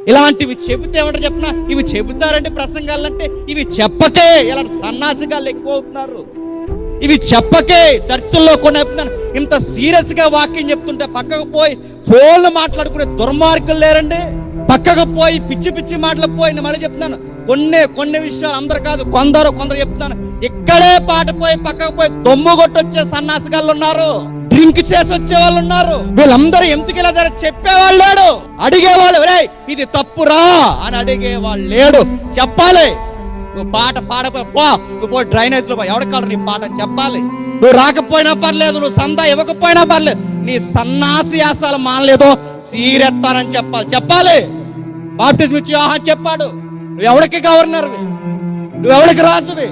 ఇలాంటివి చెబితే ఏమంటారు చెప్పిన, ఇవి చెబుతారంటే ప్రసంగాలంటే ఇవి చెప్పకే ఇలాంటి సన్నాసిగాళ్ళు ఎక్కువ అవుతున్నారు. ఇవి చెప్పకే చర్చల్లో కొన్ని చెప్తున్నాను, ఇంత సీరియస్ గా వాక్యం చెప్తుంటే పక్కకు పోయి ఫోన్లు మాట్లాడుకునే దుర్మార్గులు లేరండి. పక్కకు పోయి పిచ్చి పిచ్చి మాటలు పోయి నేను మళ్ళీ చెప్తున్నాను, కొన్ని విషయాలు అందరు కాదు, కొందరు చెప్తున్నాను, ఇక్కడే పాట పోయి పక్కకు పోయి దొమ్ము కొట్టొచ్చే సన్నాసిగాళ్ళు ఉన్నారు, డ్రింక్ చేసి వచ్చే వాళ్ళు ఉన్నారు. వీళ్ళందరూ ఎందుకు ఇలా చెప్పేవాళ్ళు లేడు, అడిగేవాళ్ళు ఇది తప్పురా అని అడిగేవాళ్ళు లేడు. చెప్పాలి, నువ్వు పాట పాడపో, నువ్వు పో డ్రైనేజ్ లో ఎవరికాడు నీ పాట చెప్పాలి. నువ్వు రాకపోయినా పర్లేదు, నువ్వు సందా ఇవ్వకపోయినా పర్లేదు, నీ సన్నాసి యాసాలు మానలేదో సీరెత్తానని చెప్పాలి. బాప్టిజం ఇచ్చి యోహాను చెప్పాడు, నువ్వు ఎవరికి గవర్నర్వి, నువ్వు ఎవరికి రాజువి,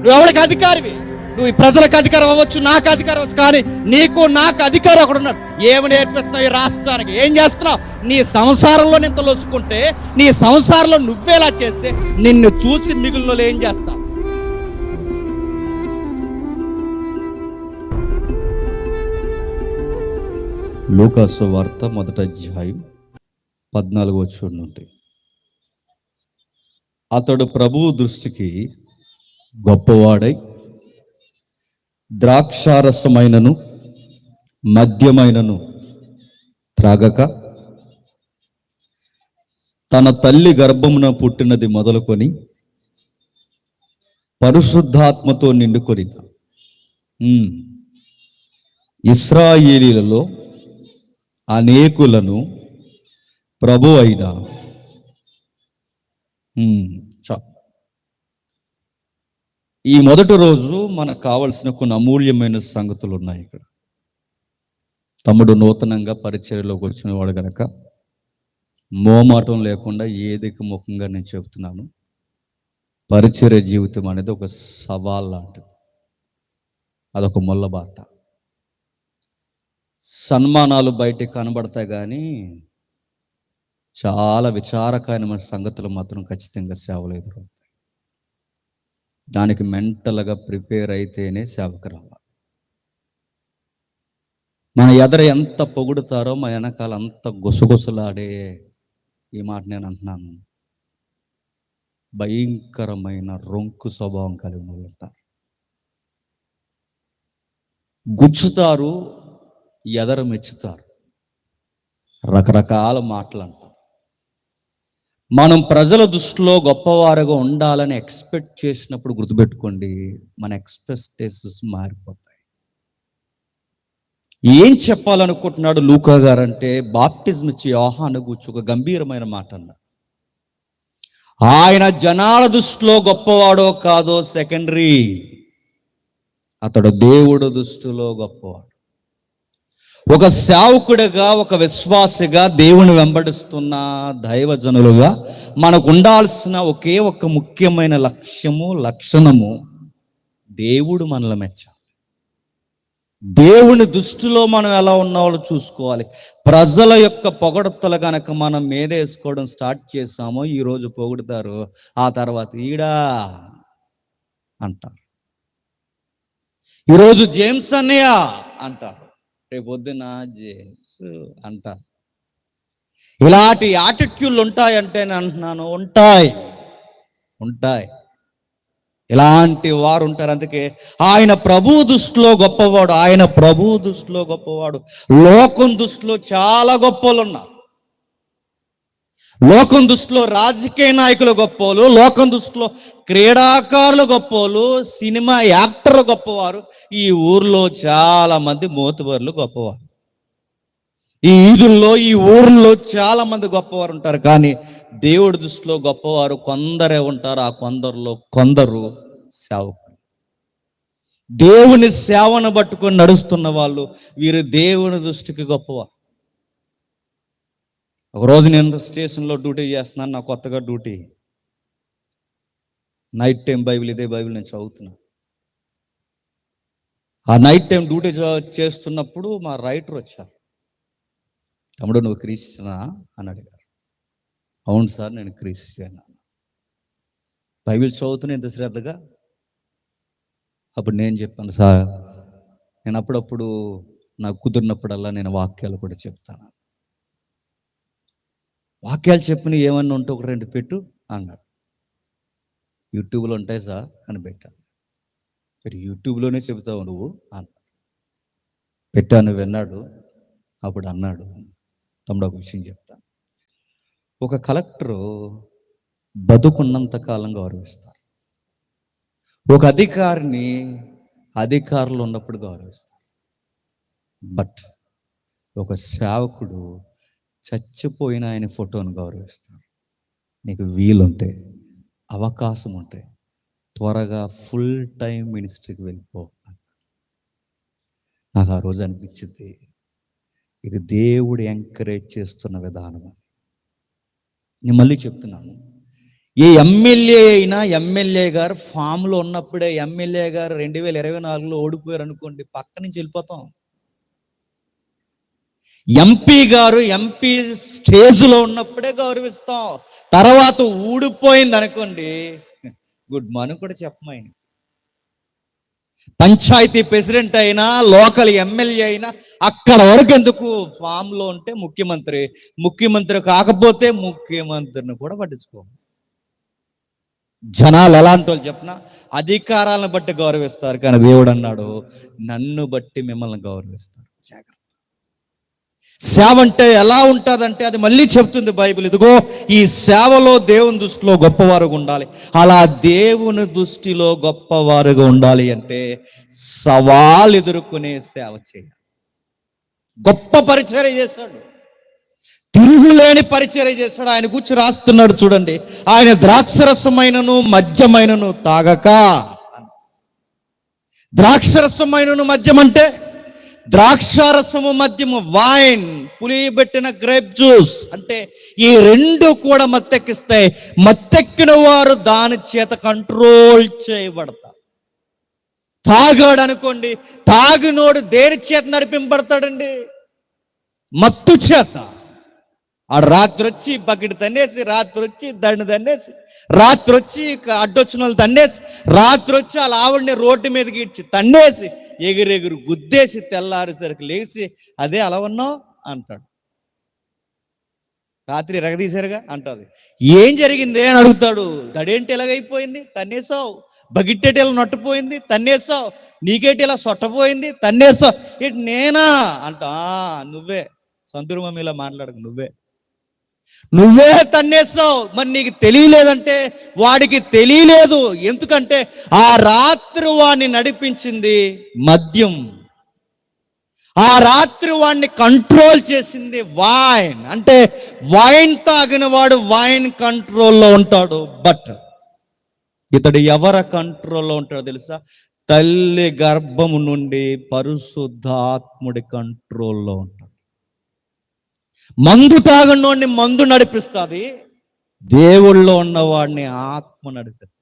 నువ్వు ఎవరికి అధికారివి, నువ్వు ఈ ప్రజలకు అధికారం అవ్వచ్చు, నాకు అధికారం అవ్వచ్చు, కానీ నీకు నాకు అధికారం ఒకడు ఉన్నాడు. ఏమి నేర్పిస్తున్నావు ఈ రాష్ట్రానికి, ఏం చేస్తున్నావు? నీ సంసారంలో నింత లొసుకుంటే, నీ సంసారంలో నువ్వేలా చేస్తే నిన్ను చూసి మిగుల్లో ఏం చేస్తావు? లూకాసు వార్త 1వ అధ్యాయం 14వ వచనం నుండి, అతడు ప్రభువు దృష్టికి గొప్పవాడై ద్రాక్షారసమైనను మద్యమైనను త్రాగక తన తల్లి గర్భమున పుట్టినది మొదలుకొని పరిశుద్ధాత్మతో నిండుకొని ఇశ్రాయేలీలలో అనేకులను ప్రభు అయిన ఈ మొదటి రోజు మనకు కావలసిన కొన్ని అమూల్యమైన సంగతులు ఉన్నాయి. ఇక్కడ తమ్ముడు నూతనంగా పరిచర్యలోకి వచ్చిన వాడు గనక మోమాటం లేకుండా ఏదికి ముఖంగా నేను చెబుతున్నాను. పరిచర్య జీవితం అనేది ఒక సవాల్ లాంటిది, అదొక ముళ్ళబాట. సన్మానాలు బయటికి కనబడతాయి కానీ చాలా విచారకరమైన సంగతులు మాత్రం ఖచ్చితంగా సేవలు ఎదురవుతాయి. దానికి మెంటల్గా ప్రిపేర్ అయితేనే సేవకు రావాలి. మన ఎదర ఎంత పొగుడుతారో మన వెనకాల అంత గుసగుసలాడే, ఈ మాట నేను అంటున్నాను, భయంకరమైన రొంకు స్వభావం కలిగిన వాళ్ళు ఉంటారు. గుచ్చుతారు, ఎదర మెచ్చుతారు, రకరకాల మాటలు అంటారు. మనం ప్రజల దృష్టిలో గొప్పవారుగా ఉండాలని ఎక్స్పెక్ట్ చేసినప్పుడు గుర్తుపెట్టుకోండి, మన ఎక్స్పెక్టేషన్స్ మారిపోతాయి. ఏం చెప్పాలనుకుంటున్నాడు లూకా గారు అంటే, బాప్టిజం ఇచ్చి యోహాను గురించి ఒక గంభీరమైన మాట అన్నాడు. ఆయన జనాల దృష్టిలో గొప్పవాడో కాదో సెకండరీ, అతడు దేవుడు దృష్టిలో గొప్పవాడు. ఒక సేవకుడిగా, ఒక విశ్వాసిగా, దేవుని వెంబడిస్తున్న దైవజనులుగా మనకు ఉండాల్సిన ఒకే ఒక ముఖ్యమైన లక్షణము, దేవుడు మనల్ని మెచ్చాలి. దేవుని దృష్టిలో మనం ఎలా ఉన్నామో చూసుకోవాలి. ప్రజల యొక్క పొగడతలు కనుక మనం మీదేసుకోవడం స్టార్ట్ చేసామో, ఈరోజు పొగుడుతారు, ఆ తర్వాత ఈడా అంటారు, ఈరోజు జేమ్స్ అన్నయ్య అంటారు, రేపొద్దున జేమ్స్ అంటారు. ఇలాంటి యాటిట్యూడ్లు ఉంటాయంటే నేను అంటున్నాను, ఉంటాయి. ఇలాంటి వారు ఉంటారు. అందుకే ఆయన ప్రభు దృష్టిలో గొప్పవాడు, ఆయన ప్రభు దృష్టిలో గొప్పవాడు. లోకం దృష్టిలో చాలా గొప్పలు ఉన్నారు. లోకం దృష్టిలో రాజకీయ నాయకులు గొప్పవాళ్ళు, లోకం దృష్టిలో క్రీడాకారులు గొప్పవాళ్ళు, సినిమా యాక్టర్లు గొప్పవారు, ఈ ఊర్లో చాలా మంది మోతుబరులు గొప్పవారు, ఈ ఈదుల్లో ఈ ఊర్లో చాలా మంది గొప్పవారు ఉంటారు. కానీ దేవుడి దృష్టిలో గొప్పవారు కొందరే ఉంటారు. ఆ కొందరిలో కొందరు సేవకులు, దేవుని సేవను పట్టుకొని నడుస్తున్న వాళ్ళు, వీరు దేవుని దృష్టికి గొప్పవారు. ఒకరోజు నేను స్టేషన్లో డ్యూటీ చేస్తున్నాను, నా కొత్తగా డ్యూటీ, నైట్ టైం బైబిల్, ఇదే బైబిల్ నేను చదువుతున్నా. ఆ నైట్ టైం డ్యూటీ చేస్తున్నప్పుడు మా రైటర్ వచ్చారు. తమ్ముడు నువ్వు క్రిస్టియనా అని అడిగారు. అవును సార్ నేను క్రిస్టియన్. బైబిల్ చదువుతున్నా ఇంత శ్రద్ధగా. అప్పుడు నేను చెప్పాను, సార్ నేను అప్పుడప్పుడు నాకు కుదిరినప్పుడల్లా నేను వాక్యాలు కూడా చెప్తాను. వాక్యాలు చెప్పిన ఏమన్నా ఉంటే ఒక 2 పెట్టు అన్నాడు. యూట్యూబ్లో ఉంటాయి సార్ అని పెట్టాను. యూట్యూబ్లోనే చెబుతావు నువ్వు అన్నాడు. పెట్టాను, విన్నాడు. అప్పుడు అన్నాడు, తమ్ముడు ఒక విషయం చెప్తా. ఒక కలెక్టరు బతుకున్నంత కాలం గౌరవిస్తారు. ఒక అధికారిని అధికారులు ఉన్నప్పుడు గౌరవిస్తారు. బట్ ఒక సేవకుడు చచ్చిపోయిన ఆయన ఫోటోను గౌరవిస్తారు. నీకు వీలుంటే, అవకాశం ఉంటే త్వరగా ఫుల్ టైం మినిస్ట్రీకి వెళ్ళిపో. నాకు ఆ రోజు అనిపించింది, ఇది దేవుడు ఎంకరేజ్ చేస్తున్న విధానం. నేను మళ్ళీ చెప్తున్నాను, ఏ ఎమ్మెల్యే గారు ఫామ్లో ఉన్నప్పుడే, ఎమ్మెల్యే గారు 2024లో ఓడిపోయారు అనుకోండి, పక్క నుంచి వెళ్ళిపోతాం. ఎంపీ స్టేజ్లో ఉన్నప్పుడే గౌరవిస్తాం. తర్వాత ఊడిపోయింది అనుకోండి, గుడ్ మార్నింగ్ కూడా చెప్పమాయని. పంచాయతీ ప్రెసిడెంట్ అయినా, లోకల్ ఎమ్మెల్యే అయినా అక్కడ వరకు ఎందుకు, ఫామ్లో ఉంటే ముఖ్యమంత్రి కాకపోతే ముఖ్యమంత్రిని కూడా పట్టించుకో. జనాలు ఎలాంటి వాళ్ళు చెప్పినా అధికారాలను బట్టి గౌరవిస్తారు, కానీ దేవుడు అన్నాడు, నన్ను బట్టి మిమ్మల్ని గౌరవిస్తారు. జాగ్రత్త. సేవ అంటే ఎలా ఉంటుందంటే, అది మళ్ళీ చెప్తుంది బైబిల్. ఇదిగో ఈ సేవలో దేవుని దృష్టిలో గొప్పవారుగా ఉండాలి. అలా దేవుని దృష్టిలో గొప్పవారుగా ఉండాలి అంటే సవాలు ఎదుర్కొనే సేవ చేయాలి. గొప్ప పరిచర్య చేశాడు, తిరుగులేని పరిచర్య చేశాడు. ఆయన కూర్చు రాస్తున్నాడు చూడండి, ఆయన ద్రాక్షరసమైనను మద్యమైనను తాగక. ద్రాక్షరసమైనను మద్యం అంటే ద్రాక్షారసము మద్యము, వైన్, పులియబెట్టిన గ్రేప్ జ్యూస్ అంటే ఈ రెండు కూడా మత్తెక్కిస్తాయి. మత్తెక్కిన వారు దాని చేత కంట్రోల్ చేయబడతారు. తాగాడు అనుకోండి, తాగినోడు దేని చేత నడిపింపబడతాడండి? మత్తు చేత. ఆ రాత్రి వచ్చి బకెట్ తన్నేసి, రాత్రి వచ్చి దండు తన్నేసి, రాత్రి వచ్చి అడ్డొచ్చిన వాళ్ళు తన్నేసి, రాత్రి వచ్చి వాళ్ళ ఆవిడని రోడ్డు మీదకి ఇచ్చి తన్నేసి, ఎగిరెగురు గుద్దేసి, తెల్లారేసరికి లేచి అదే అలా ఉన్నావు అంటాడు. రాత్రి ఎరగదీశారుగా అంటుంది. ఏం జరిగింది అని అడుగుతాడు. గడేంటి ఎలాగైపోయింది? తన్నేసావు. బగిట్టేటి ఇలా నొట్టపోయింది, తన్నేసావు. నీకేటి ఇలా సొట్టపోయింది, తన్నేసావు. ఏంటి నేనా అంట. నువ్వే సంతురు మమ్మీలా మాట్లాడకు, నువ్వే తన్నేసావు. మరి నీకు తెలియలేదంటే వాడికి తెలియలేదు. ఎందుకంటే ఆ రాత్రి వాడిని నడిపించింది మద్యం, ఆ రాత్రి వాడిని కంట్రోల్ చేసింది వైన్. అంటే వైన్ తాగిన వాడు వైన్ కంట్రోల్లో ఉంటాడు. బట్ ఇతడు ఎవరి కంట్రోల్లో ఉంటాడో తెలుసా? తల్లి గర్భము నుండి పరిశుద్ధాత్ముడి కంట్రోల్లో ఉంటాడు. మందు తాగనోడిని మందు నడిపిస్తుంది, దేవుళ్ళో ఉన్నవాడిని ఆత్మ నడిపిస్తుంది.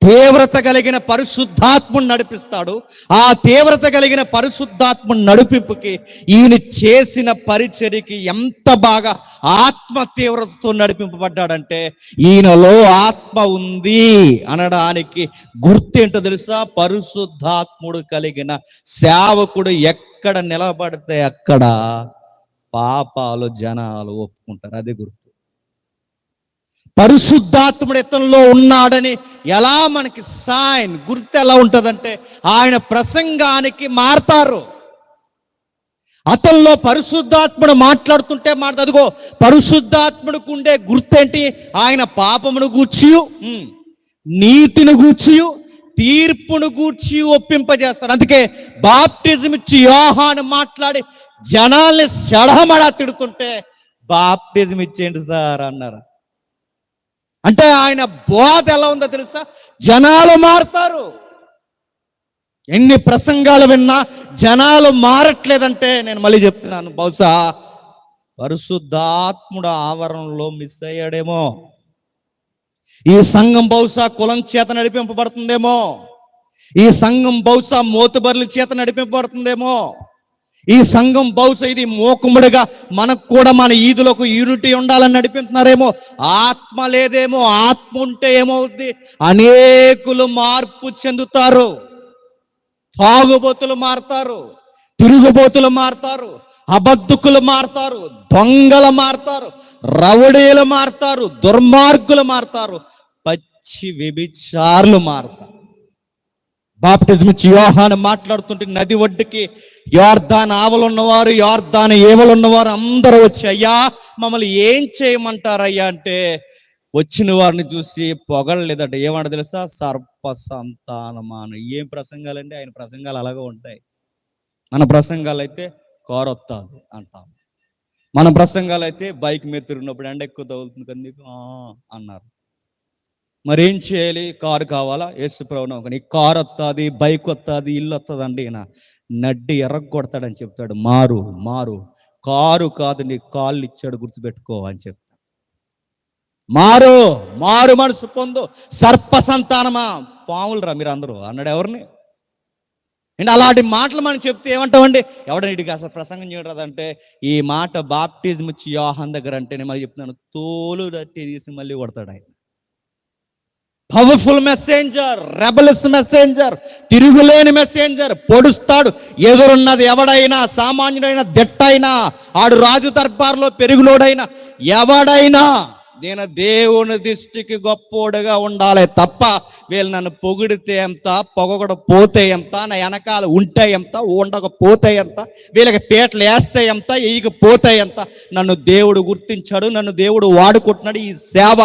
తీవ్రత కలిగిన పరిశుద్ధాత్మను నడిపిస్తాడు. ఆ తీవ్రత కలిగిన పరిశుద్ధాత్మ నడిపింపుకి ఈయన చేసిన పరిచర్యకి ఎంత బాగా ఆత్మ తీవ్రతతో నడిపింపబడ్డాడంటే, ఈయనలో ఆత్మ ఉంది అనడానికి గుర్తేంటో తెలుసా? పరిశుద్ధాత్ముడు కలిగిన సేవకుడు ఎక్కడ నిలబడితే అక్కడ పాపాలు జనాలు ఒప్పుకుంటారు. అదే గుర్తు. పరిశుద్ధాత్ముడు ఇతనిలో ఉన్నాడని ఎలా మనకి సైన్, గుర్తు ఎలా ఉంటుందంటే, ఆయన ప్రసంగానికి మారతారు. అతనిలో పరిశుద్ధాత్ముడు మాట్లాడుతుంటే అదిగో పరిశుద్ధాత్ముడికి ఉండే గుర్తేంటి? ఆయన పాపమును గూర్చి, నీతిని గూర్చి, తీర్పును గూర్చి ఒప్పింపజేస్తాడు. అందుకే బాప్టిజం ఇచ్చి యోహాను మాట్లాడి జనాల్ని సడమడా తిడుతుంటే, బాప్టిజం ఇచ్చేయండి సార్ అన్నారు. అంటే ఆయన బోధ ఎలా ఉందో తెలుసా? జనాలు మారుతారు. ఎన్ని ప్రసంగాలు విన్నా జనాలు మారట్లేదంటే, నేను మళ్ళీ చెప్తున్నాను, బహుశా పరిశుద్ధాత్ముడు ఆవరణలో మిస్ అయ్యాడేమో. ఈ సంఘం బహుశా కులం చేత నడిపింపబడుతుందేమో. ఈ సంఘం బహుశా మోతుబర్ల చేత నడిపింపబడుతుందేమో. ఈ సంఘం బహుశా ఇది మోకుముడిగా మనకు కూడా మన ఈదులకు యూనిటీ ఉండాలని నడిపిస్తున్నారేమో. ఆత్మ లేదేమో. ఆత్మ ఉంటే ఏమవుద్ది? అనేకులు మార్పు చెందుతారు. తాగుబోతులు మారుతారు, తిరుగుబోతులు మారుతారు, అబద్ధకులు మారతారు, దొంగలు మారతారు, రౌడీలు మారతారు, దుర్మార్గులు మారతారు, పచ్చి వ్యభిచారులు మారతారు. బాప్టిజం ఇచ్చి యోహాను మాట్లాడుతుంటే నది ఒడ్డుకి యోర్దాను ఆవలు ఉన్నవారు, యోర్దాను ఏవలు ఉన్నవారు అందరూ వచ్చి, అయ్యా మమ్మల్ని ఏం చేయమంటారయ్యా అంటే, వచ్చిన వారిని చూసి పొగడలేదట. ఏమంట తెలుసా? సర్ప సంతానమాను. ఏం ప్రసంగాలండి? ఆయన ప్రసంగాలు అలాగే ఉంటాయి. మన ప్రసంగాలు అయితే కారొత్తాది అంటాం, మన ప్రసంగాలు అయితే బైక్ మీద తిరిగినప్పుడు ఎండ ఎక్కువ తగులుతుంది కదా నీకు అన్నారు. మరి ఏం చేయాలి? కారు కావాలా? యేసుప్రభువు నీ కారు వస్తుంది, బైక్ వస్తుంది, ఇల్లు వస్తుంది అండి. ఈయన నడ్డి ఎర్రగొడతాడని చెప్తాడు. మారు మారు, కారు కాదు నీ కాళ్ళు ఇచ్చాడు గుర్తుపెట్టుకో అని చెప్తాడు. మారు మారు మనసు పొందు, సర్ప సంతానమా, పాములు మీరు అందరూ అన్నాడు. ఎవరిని అంటే అలాంటి మాటలు మనం చెప్తే ఏమంటామండి? ఎవడన్నిటికి అసలు ప్రసంగం చేయరాదంటే, ఈ మాట బాప్టిజం ఇచ్చి యోహాను దగ్గర అంటే నేను మళ్ళీ చెప్తున్నాను, తోలు దట్టి తీసి మళ్ళీ కొడతాడు ఆయన. పవర్ఫుల్ మెసెంజర్, రెబలస్ మెసెంజర్, తిరుగులేని మెసెంజర్. పొడుస్తాడు. ఎదురున్నది ఎవడైనా, సామాన్యుడైనా, దిట్టైనా, ఆడు రాజు దర్బార్లో పెరుగులోడైనా, ఎవడైనా నేను దేవుని దృష్టికి గొప్పోడుగా ఉండాలి తప్ప వీళ్ళు నన్ను పొగిడితే ఎంత, పొగడపోతే ఎంత, నా వెనకాల ఉంటే ఎంత, ఉండకపోతే ఎంత, వీళ్ళకి పీటలు వేస్తే ఎంత, వేయకపోతే ఎంత, నన్ను దేవుడు గుర్తించాడు, నన్ను దేవుడు వాడుకుంటున్నాడు. ఈ సేవ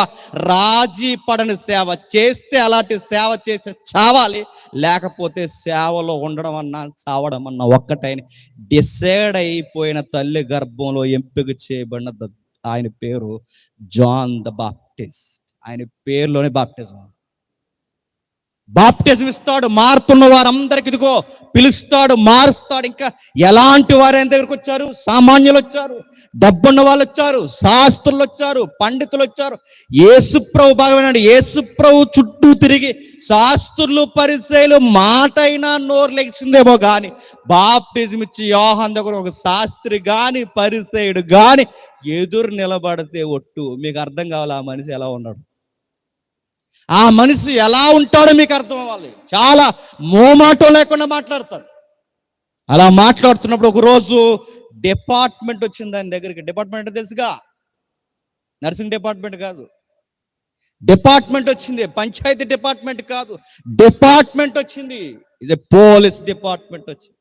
రాజీ పడని సేవ. చేస్తే అలాంటి సేవ చేసి చావాలి, లేకపోతే సేవలో ఉండడం అన్నా చావడం అన్నా ఒక్కటైన డిసైడ్ అయిపోయిన తల్లి గర్భంలో ఎంపిక చేయబడిన ఆయన పేరు జాన్ ద బాప్టిస్ట్. ఆయన పేరులోనే బాప్టిజం ఇస్తాడు. మారుతున్న వారందరికి ఇదిగో పిలుస్తాడు, మారుస్తాడు. ఇంకా ఎలాంటి వారు ఆయన దగ్గరకు వచ్చారు? సామాన్యులు వచ్చారు, డబ్బున్న వాళ్ళు వచ్చారు, శాస్త్రులు వచ్చారు, పండితులు వచ్చారు. యేసుప్రభు భాగమైనాడు. యేసుప్రభు చుట్టూ తిరిగి శాస్త్రులు, పరిసయ్యులు మాట అయినా నోరు లెగిసిందేమో కానీ బాప్టిజం ఇచ్చి యోహాను దగ్గర ఒక శాస్త్రి కానీ పరిసయ్యుడు కానీ ఎదురు నిలబడితే ఒట్టు. మీకు అర్థం కావాలి ఆ మనిషి ఎలా ఉన్నాడు, ఆ మనిషి ఎలా ఉంటాడో మీకు అర్థం అవ్వాలి. చాలా మోమాటం లేకుండా మాట్లాడతాడు. అలా మాట్లాడుతున్నప్పుడు ఒకరోజు డిపార్ట్మెంట్ వచ్చింది ఆయన దగ్గరికి. డిపార్ట్మెంట్ అంటే తెలుసుగా, నర్సింగ్ డిపార్ట్మెంట్ కాదు, డిపార్ట్మెంట్ వచ్చింది. పంచాయతీ డిపార్ట్మెంట్ కాదు, డిపార్ట్మెంట్ వచ్చింది. ఇది పోలీస్ డిపార్ట్మెంట్ వచ్చింది.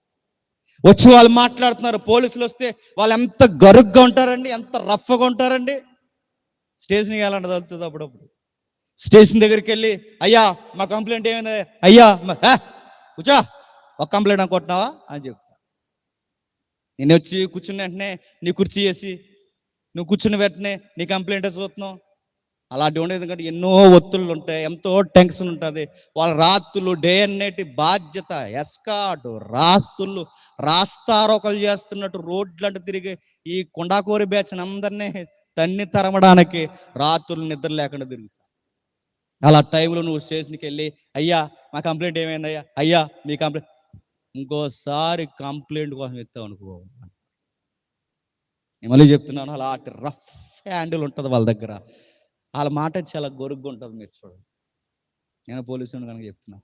వచ్చి వాళ్ళు మాట్లాడుతున్నారు. పోలీసులు వస్తే వాళ్ళు ఎంత గరుగ్గా ఉంటారండి, ఎంత రఫ్గా ఉంటారండి. స్టేషన్కి వెళ్ళండి తగులుతుంది అప్పుడప్పుడు. స్టేషన్ దగ్గరికి వెళ్ళి, అయ్యా మా కంప్లైంట్ ఏమైంది, అయ్యా కూర్చో, ఒక కంప్లైంట్ అనుకుంటున్నావా అని చెప్తా. నేను వచ్చి కూర్చున్న వెంటనే నీ కుర్చీ వేసి నువ్వు కూర్చున్న వెంటనే నీ కంప్లైంట్ చూస్తున్నావు. అలాంటి ఉండేది. ఎందుకంటే ఎన్నో ఒత్తుళ్ళు ఉంటాయి, ఎంతో టెన్షన్ ఉంటుంది. వాళ్ళ రాత్రులు డే అండ్ నైట్ బాధ్యత, ఎస్కార్డు, రాస్తుళ్ళు, రాస్తారోకలు చేస్తున్నట్టు రోడ్లంటూ తిరిగి ఈ కొండాకోరి బ్యాచ్ అందరినీ తన్ని తరమడానికి రాత్రులు నిద్ర లేకుండా తిరుగుతాయి. అలా టైంలో నువ్వు స్టేషన్కి వెళ్ళి, అయ్యా మా కంప్లైంట్ ఏమైందయ్యా, అయ్యా మీ కంప్లైంట్, ఇంకోసారి కంప్లైంట్ కోసం ఇస్తావు అనుకో. నేను మళ్ళీ చెప్తున్నాను, అలాంటి రఫ్ హ్యాండిల్ ఉంటుంది వాళ్ళ దగ్గర. వాళ్ళ మాట చాలా గొరుగ్గా ఉంటుంది. మీరు చూడండి, నేను పోలీసుని కనుక చెప్తున్నా,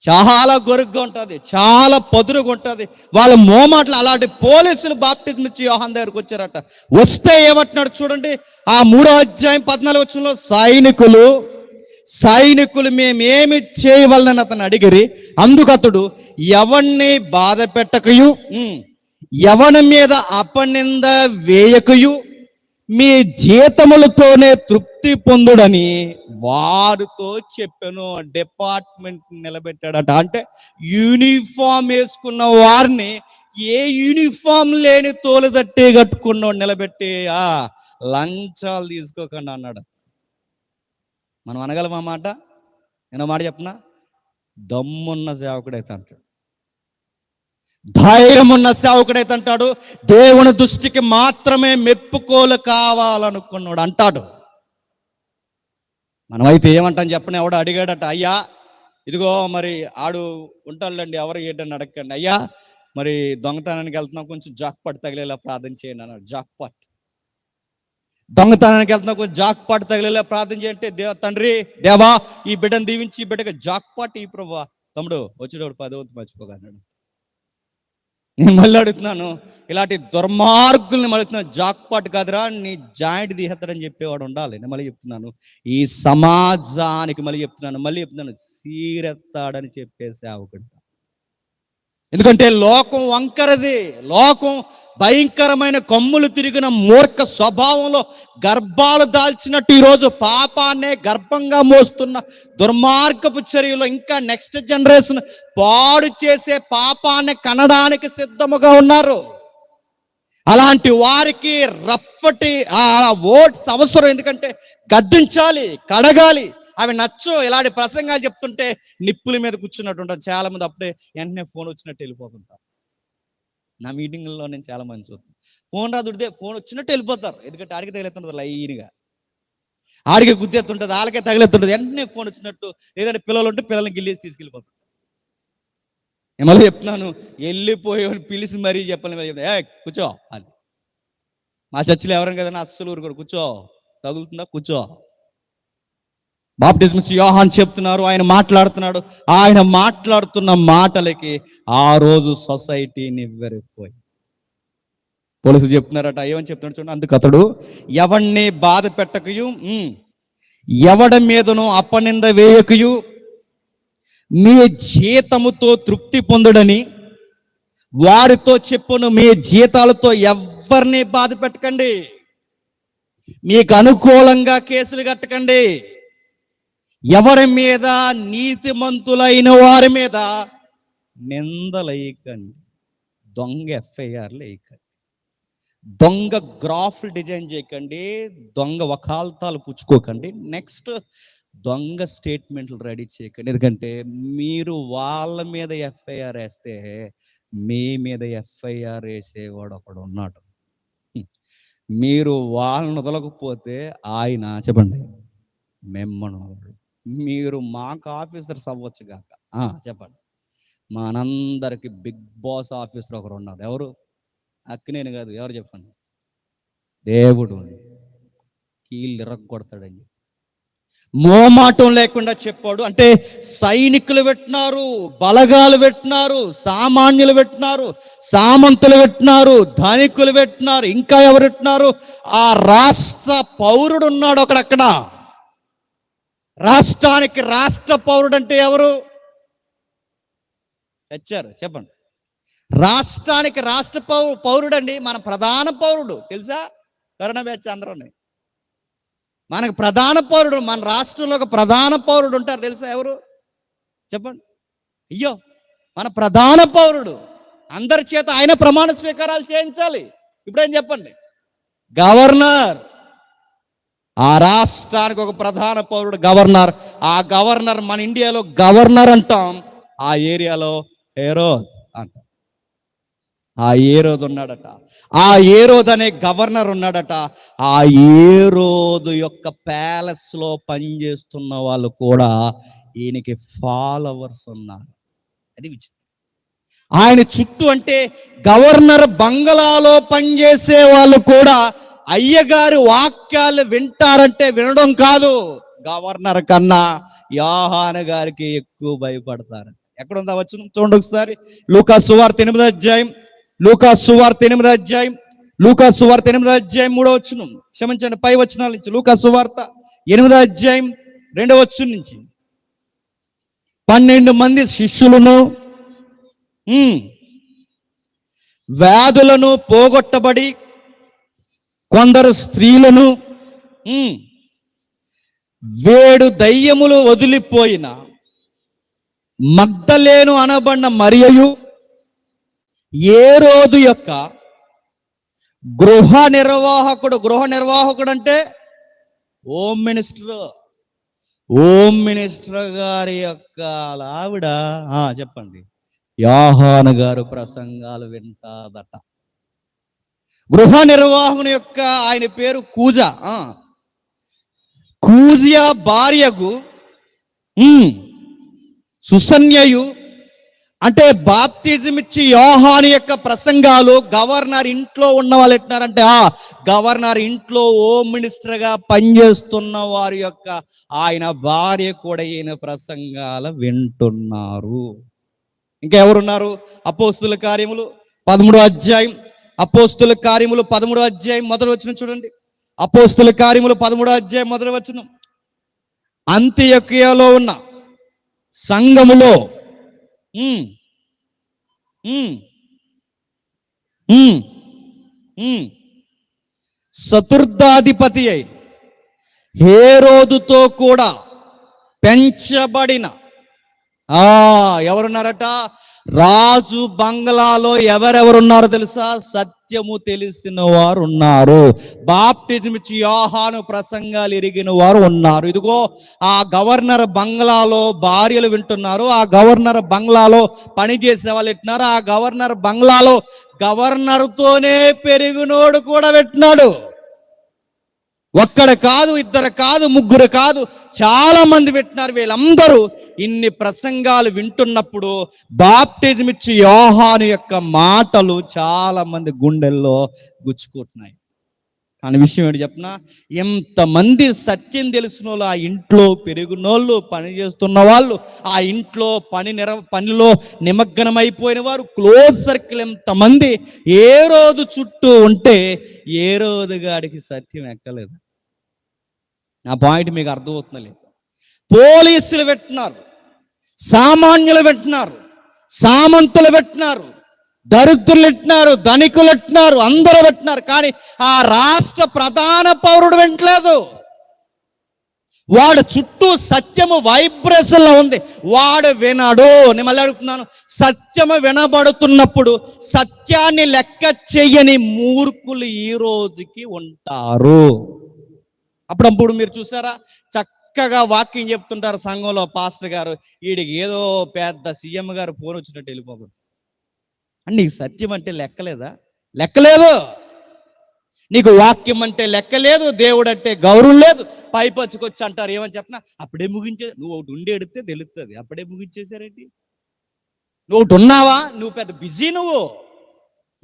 చాలా గొరుగ్గా ఉంటుంది, చాలా పదురుగా ఉంటుంది వాళ్ళ మోమాటలు. అలాంటి పోలీసులు బాప్టిజం ఇచ్చి యోహాను దగ్గరకు వచ్చారట. వస్తే ఏమంటున్నాడు చూడండి, ఆ 3వ అధ్యాయం 14వ వచనంలో, సైనికులు మేమేమి చేయవలనని అతను అడిగిరి. అందుకు అతడు, ఎవరిని బాధ పెట్టకయు, ఎవరి మీద అపనింద వేయకయు, మీ జీతములతోనే తృప్తి పొందుడని వారితో చెప్పాను. డిపార్ట్మెంట్ నిలబెట్టాడట. అంటే యూనిఫామ్ వేసుకున్న వారిని ఏ యూనిఫామ్ లేని తోలుదట్టి కట్టుకున్నాడు నిలబెట్టి, లంచాలు తీసుకోకుండా అన్నాడు. మనం అనగలం ఆ మాట? నేను మాట చెప్పనా, దమ్మున్న సేవకుడైతే అంటాడు, ధైర్యం ఉన్న సేవకుడైతే అంటాడు, దేవుని దృష్టికి మాత్రమే మెప్పుకోలు కావాలనుకున్నాడు అంటాడు. మనమైతే ఏమంటాం చెప్పని, ఎవడు అడిగాడట, అయ్యా ఇదిగో మరి ఆడు ఉంటాడులేండి, ఎవరు ఏంటని అడగండి, అయ్యా మరి దొంగతనానికి వెళ్తున్నాం, కొంచెం జాక్పాట్ తగిలేలా ప్రార్థన చేయండి అన్నాడు. జాక్పాట్, దొంగతనానికి వెళ్తున్నా కొంచెం జాక్పాట్ తగిలేలా ప్రార్థన చేయంటే, తండ్రి దేవా ఈ బిడ్డను దీవించి, ఈ బిడ్డకి జాక్పాట్ ఈ ప్రభా, తమ్ముడు వచ్చేటప్పుడు 10వ వంతు మర్చిపోగా అన్నాడు. నేను మళ్ళీ అడుగుతున్నాను, ఇలాంటి దుర్మార్గుల్ని మళ్ళీ అడుగుతున్నాను, జాక్పాట్ కాదురా నీ జాయింట్ తీసేస్తాడని చెప్పేవాడు ఉండాలి. నేను మళ్ళీ చెప్తున్నాను, ఈ సమాజానికి మళ్ళీ చెప్తున్నాను సీరెత్తాడని చెప్పే సేవకుడు. ఎందుకంటే లోకం వంకరది, లోకం భయంకరమైన కొమ్ములు తిరిగిన మూర్ఖ స్వభావంలో గర్భాలు దాల్చినట్టు ఈరోజు పాపాన్నే గర్భంగా మోస్తున్న దుర్మార్గపు చర్యలో ఇంకా నెక్స్ట్ జనరేషన్ పాడు చేసే పాపాన్ని కనడానికి సిద్ధముగా ఉన్నారు. అలాంటి వారికి రఫ్ఫటి ఓట్స్ అవసరం. ఎందుకంటే గద్దించాలి, కడగాలి. అవి నచ్చు. ఇలాంటి ప్రసంగాలు చెప్తుంటే నిప్పుల మీద కూర్చున్నట్టు ఉంటుంది. చాలా మంది అప్పుడే వెంటనే ఫోన్ వచ్చినట్టు వెళ్ళిపోతుంటారు. నా మీటింగ్లో నేను చాలా మంది చూస్తాను, ఫోన్ రాదుడితే ఫోన్ వచ్చినట్టు వెళ్ళిపోతారు. ఎందుకంటే ఆడికి తగిలేస్తుంటుంది, లైన్గా ఆడికి గుద్దెత్తుంటుంది, వాళ్ళకే తగిలేస్తుంటుంది. వెంటనే ఫోన్ వచ్చినట్టు, లేదంటే పిల్లలు ఉంటే పిల్లల్ని గిల్లేసి తీసుకెళ్ళిపోతారు. నేను మళ్ళీ చెప్తున్నాను, వెళ్ళిపోయేవాడిని పిలిచి మరీ చెప్పాలి, కూర్చో అని. మా చర్చిలో ఎవరైనా కదా అస్సలు ఊరు కూడా, కూర్చో, తగులుతుందా కూర్చో. బాప్టిజం యోహాన్ చెప్తున్నారు, ఆయన మాట్లాడుతున్నాడు. ఆయన మాట్లాడుతున్న మాటలకి ఆ రోజు సొసైటీ నివ్వెరపోయి పోలీసులు చెప్తున్నారట. ఏమని చెప్తున్నాడు చూడండి. అందుకు అతడు, ఎవడిని బాధ పెట్టకయు, ఎవడి మీదను అపనింద వేయకయు, మీ జీతముతో తృప్తి పొందుడని వారితో చెప్పును. మీ జీతాలతో ఎవరిని బాధ పెట్టకండి, మీకు అనుకూలంగా కేసులు కట్టకండి, ఎవరి మీద, నీతిమంతులైన వారి మీద నిందలేయకండి, దొంగ ఎఫ్ఐఆర్లు వేయకండి, దొంగ గ్రాఫ్లు డిజైన్ చేయకండి, దొంగ వకాల్తాలు పుచ్చుకోకండి, నెక్స్ట్ దొంగ స్టేట్మెంట్లు రెడీ చేయకండి. ఎందుకంటే మీరు వాళ్ళ మీద ఎఫ్ఐఆర్ వేస్తే మీ మీద ఎఫ్ఐఆర్ వేసేవాడు ఒకడు ఉన్నాడు. మీరు వాళ్ళని వదలకపోతే ఆయన చెప్పండి మిమ్మల్ని వదలడు. మీరు మాకు ఆఫీసర్స్ అవ్వచ్చు కాక, చెప్పండి, మనందరికి బిగ్ బాస్ ఆఫీసర్ ఒకరు ఉన్నారు. ఎవరు? అక్కినేని కాదు, ఎవరు చెప్పండి? దేవుడు. కీళ్ళు ఇరగొడతాడని మోమాటం లేకుండా చెప్పాడు. అంటే సైనికులు పెట్టినారు, బలగాలు పెట్టినారు, సామాన్యులు పెట్టినారు, సామంతులు పెట్టినారు, ధనికులు పెట్టినారు, ఇంకా ఎవరు పెట్టినారు? ఆ రాష్ట్ర పౌరుడు ఉన్నాడు అక్కడక్కడ. రాష్ట్రానికి రాష్ట్ర పౌరుడు అంటే ఎవరు? తెచ్చారు చెప్పండి. రాష్ట్రానికి రాష్ట్ర పౌరుడు అండి మన ప్రధాన పౌరుడు. తెలుసా? కరోనా బ్యాచ్ అందరూ మనకు ప్రధాన పౌరుడు, మన రాష్ట్రంలో ఒక ప్రధాన పౌరుడు ఉంటారు. తెలుసా ఎవరు? చెప్పండి. అయ్యో, మన ప్రధాన పౌరుడు. అందరి చేత ఆయన ప్రమాణ స్వీకారాలు చేయించాలి. ఇప్పుడేం చెప్పండి? గవర్నర్. ఆ రాష్ట్రానికి ఒక ప్రధాన పౌరుడు గవర్నర్. ఆ గవర్నర్, మన ఇండియాలో గవర్నర్ అంటాం, ఆ ఏరియాలో హెరోద్ అంటాం. ఆ ఏరోదు ఉన్నాడట. ఆ ఏరోదు అనే గవర్నర్ ఉన్నాడట. ఆ ఏరోదు యొక్క ప్యాలెస్ లో పనిచేస్తున్న వాళ్ళు కూడా ఈయనకి ఫాలోవర్స్ ఉన్నారు. అది విచిత్రం. ఆయన చుట్టూ అంటే గవర్నర్ బంగళాలో పనిచేసే వాళ్ళు కూడా అయ్యగారి వాక్యాలు వింటారంటే వినడం కాదు, గవర్నర్ కన్నా యోహాను గారికి ఎక్కువ భయపడతారు. ఎక్కడుందా వచనం చూడండి ఒకసారి. లూకా సువార్త 8వ అధ్యాయం, లూకా సువార్త 8వ అధ్యాయం, లూకా సువార్త 8వ అధ్యాయం 3వ వచనం, క్షమించండి 5 వచనాల నుంచి. లూకా సువార్త 8వ అధ్యాయం 2వ వచనం నుంచి. 12 మంది శిష్యులను వ్యాధులను పోగొట్టబడి కొందరు స్త్రీలను 7 దయ్యములు వదిలిపోయిన మగ్దలేను అనబడిన మరియయు, ఏరోదు యొక్క గృహ నిర్వాహకుడు అంటే హోమ్ మినిస్టర్ గారి యొక్క ఆవిడ చెప్పండి, యోహాను గారు ప్రసంగాలు వింటాదట. గృహ నిర్వాహకుని యొక్క ఆయన పేరు కూజా. కూజియా భార్యకు సుసన్యయు, అంటే బాప్తిజం ఇచ్చి యోహాను యొక్క ప్రసంగాలు గవర్నర్ ఇంట్లో ఉన్న వాళ్ళు ఎట్టినారంటే, గవర్నర్ ఇంట్లో హోమ్ మినిస్టర్గా పనిచేస్తున్న వారి యొక్క ఆయన భార్య కూడా ఈయన ప్రసంగాలు వింటున్నారు. ఇంకా ఎవరున్నారు? అపోస్తుల కార్యములు 13వ అధ్యాయం అపోస్తుల కార్యములు 13వ అధ్యాయం మొదటి వచనం చూడండి. అపోస్తుల కార్యములు 13వ అధ్యాయం మొదటి వచనం. అంతియొకయలో ఉన్న సంఘములో చతుర్థాధిపతి అయి హేరోదుతో కూడా పెంచబడిన ఎవరున్నారట? రాజు బంగ్లాలో ఎవరెవరున్నారో తెలుసా? సత్యము తెలిసిన వారు ఉన్నారు. బాప్టిజం ఇచ్చి యోహాను ప్రసంగాలు ఎరిగిన వారు ఉన్నారు. ఇదిగో ఆ గవర్నర్ బంగ్లాలో భార్యలు వింటున్నారు. ఆ గవర్నర్ బంగ్లాలో పనిచేసే వాళ్ళు వింటున్నారు. ఆ గవర్నర్ బంగ్లాలో గవర్నర్తోనే పెరిగినోడు కూడా పెట్టినాడు. ఒక్కడ కాదు, ఇద్దరు కాదు, ముగ్గురు కాదు, చాలా మంది పెట్టినారు. వీళ్ళందరూ ఇన్ని ప్రసంగాలు వింటున్నప్పుడు బాప్టిజం ఇచ్చి యోహాను యొక్క మాటలు చాలా మంది గుండెల్లో గుచ్చుకుంటున్నాయి. కానీ విషయం ఏంటి చెప్పనా? ఎంతమంది సత్యం తెలిసిన వాళ్ళు, ఆ ఇంట్లో పెరిగినోళ్ళు, పని చేస్తున్న వాళ్ళు, ఆ ఇంట్లో పనిలో నిమగ్నమైపోయిన వారు, క్లోజ్ సర్కిల్ ఎంతమంది ఏ రోజు చుట్టూ ఉంటే ఏ రోజు గాడికి సత్యం ఎక్కలేదు. నా పాయింట్ మీకు అర్థమవుతుందా లేదు? పోలీసులు పెట్టినారు, సామాన్యులు పెట్టినారు, సామంతులు పెట్టినారు, దరిద్రులు పెట్టినారు, ధనికులు పెట్టినారు, అందరూ పెట్టినారు. కానీ ఆ రాష్ట్ర ప్రధాన పౌరుడు వింటలేదు. వాడు చుట్టూ సత్యము వైబ్రేషన్లో ఉంది, వాడు వినడు. నేను మళ్ళీ అడుగుతున్నాను, సత్యము వినబడుతున్నప్పుడు సత్యాన్ని లెక్క చెయ్యని మూర్ఖులు ఈ రోజుకి ఉంటారు. అప్పుడప్పుడు మీరు చూసారా, చక్కగా వాక్యం చెప్తుంటారు సంఘంలో పాస్టర్ గారు, వీడికి ఏదో పెద్ద సీఎం గారు ఫోన్ వచ్చినట్టు వెళ్ళిపోతుంది. నీకు సత్యం అంటే లెక్కలేదా? లెక్కలేదు. నీకు వాక్యం అంటే లెక్కలేదు, దేవుడు అంటే గౌరవం లేదు. పైపచ్చుకొచ్చి అంటారు ఏమని చెప్పినా అప్పుడే నువ్వు ఒకటి ఉండి ఎడితే తెలుస్తుంది. అప్పుడే ముగించేశారేంటి? నువ్వు ఒకటి ఉన్నావా? నువ్వు పెద్ద బిజీ. నువ్వు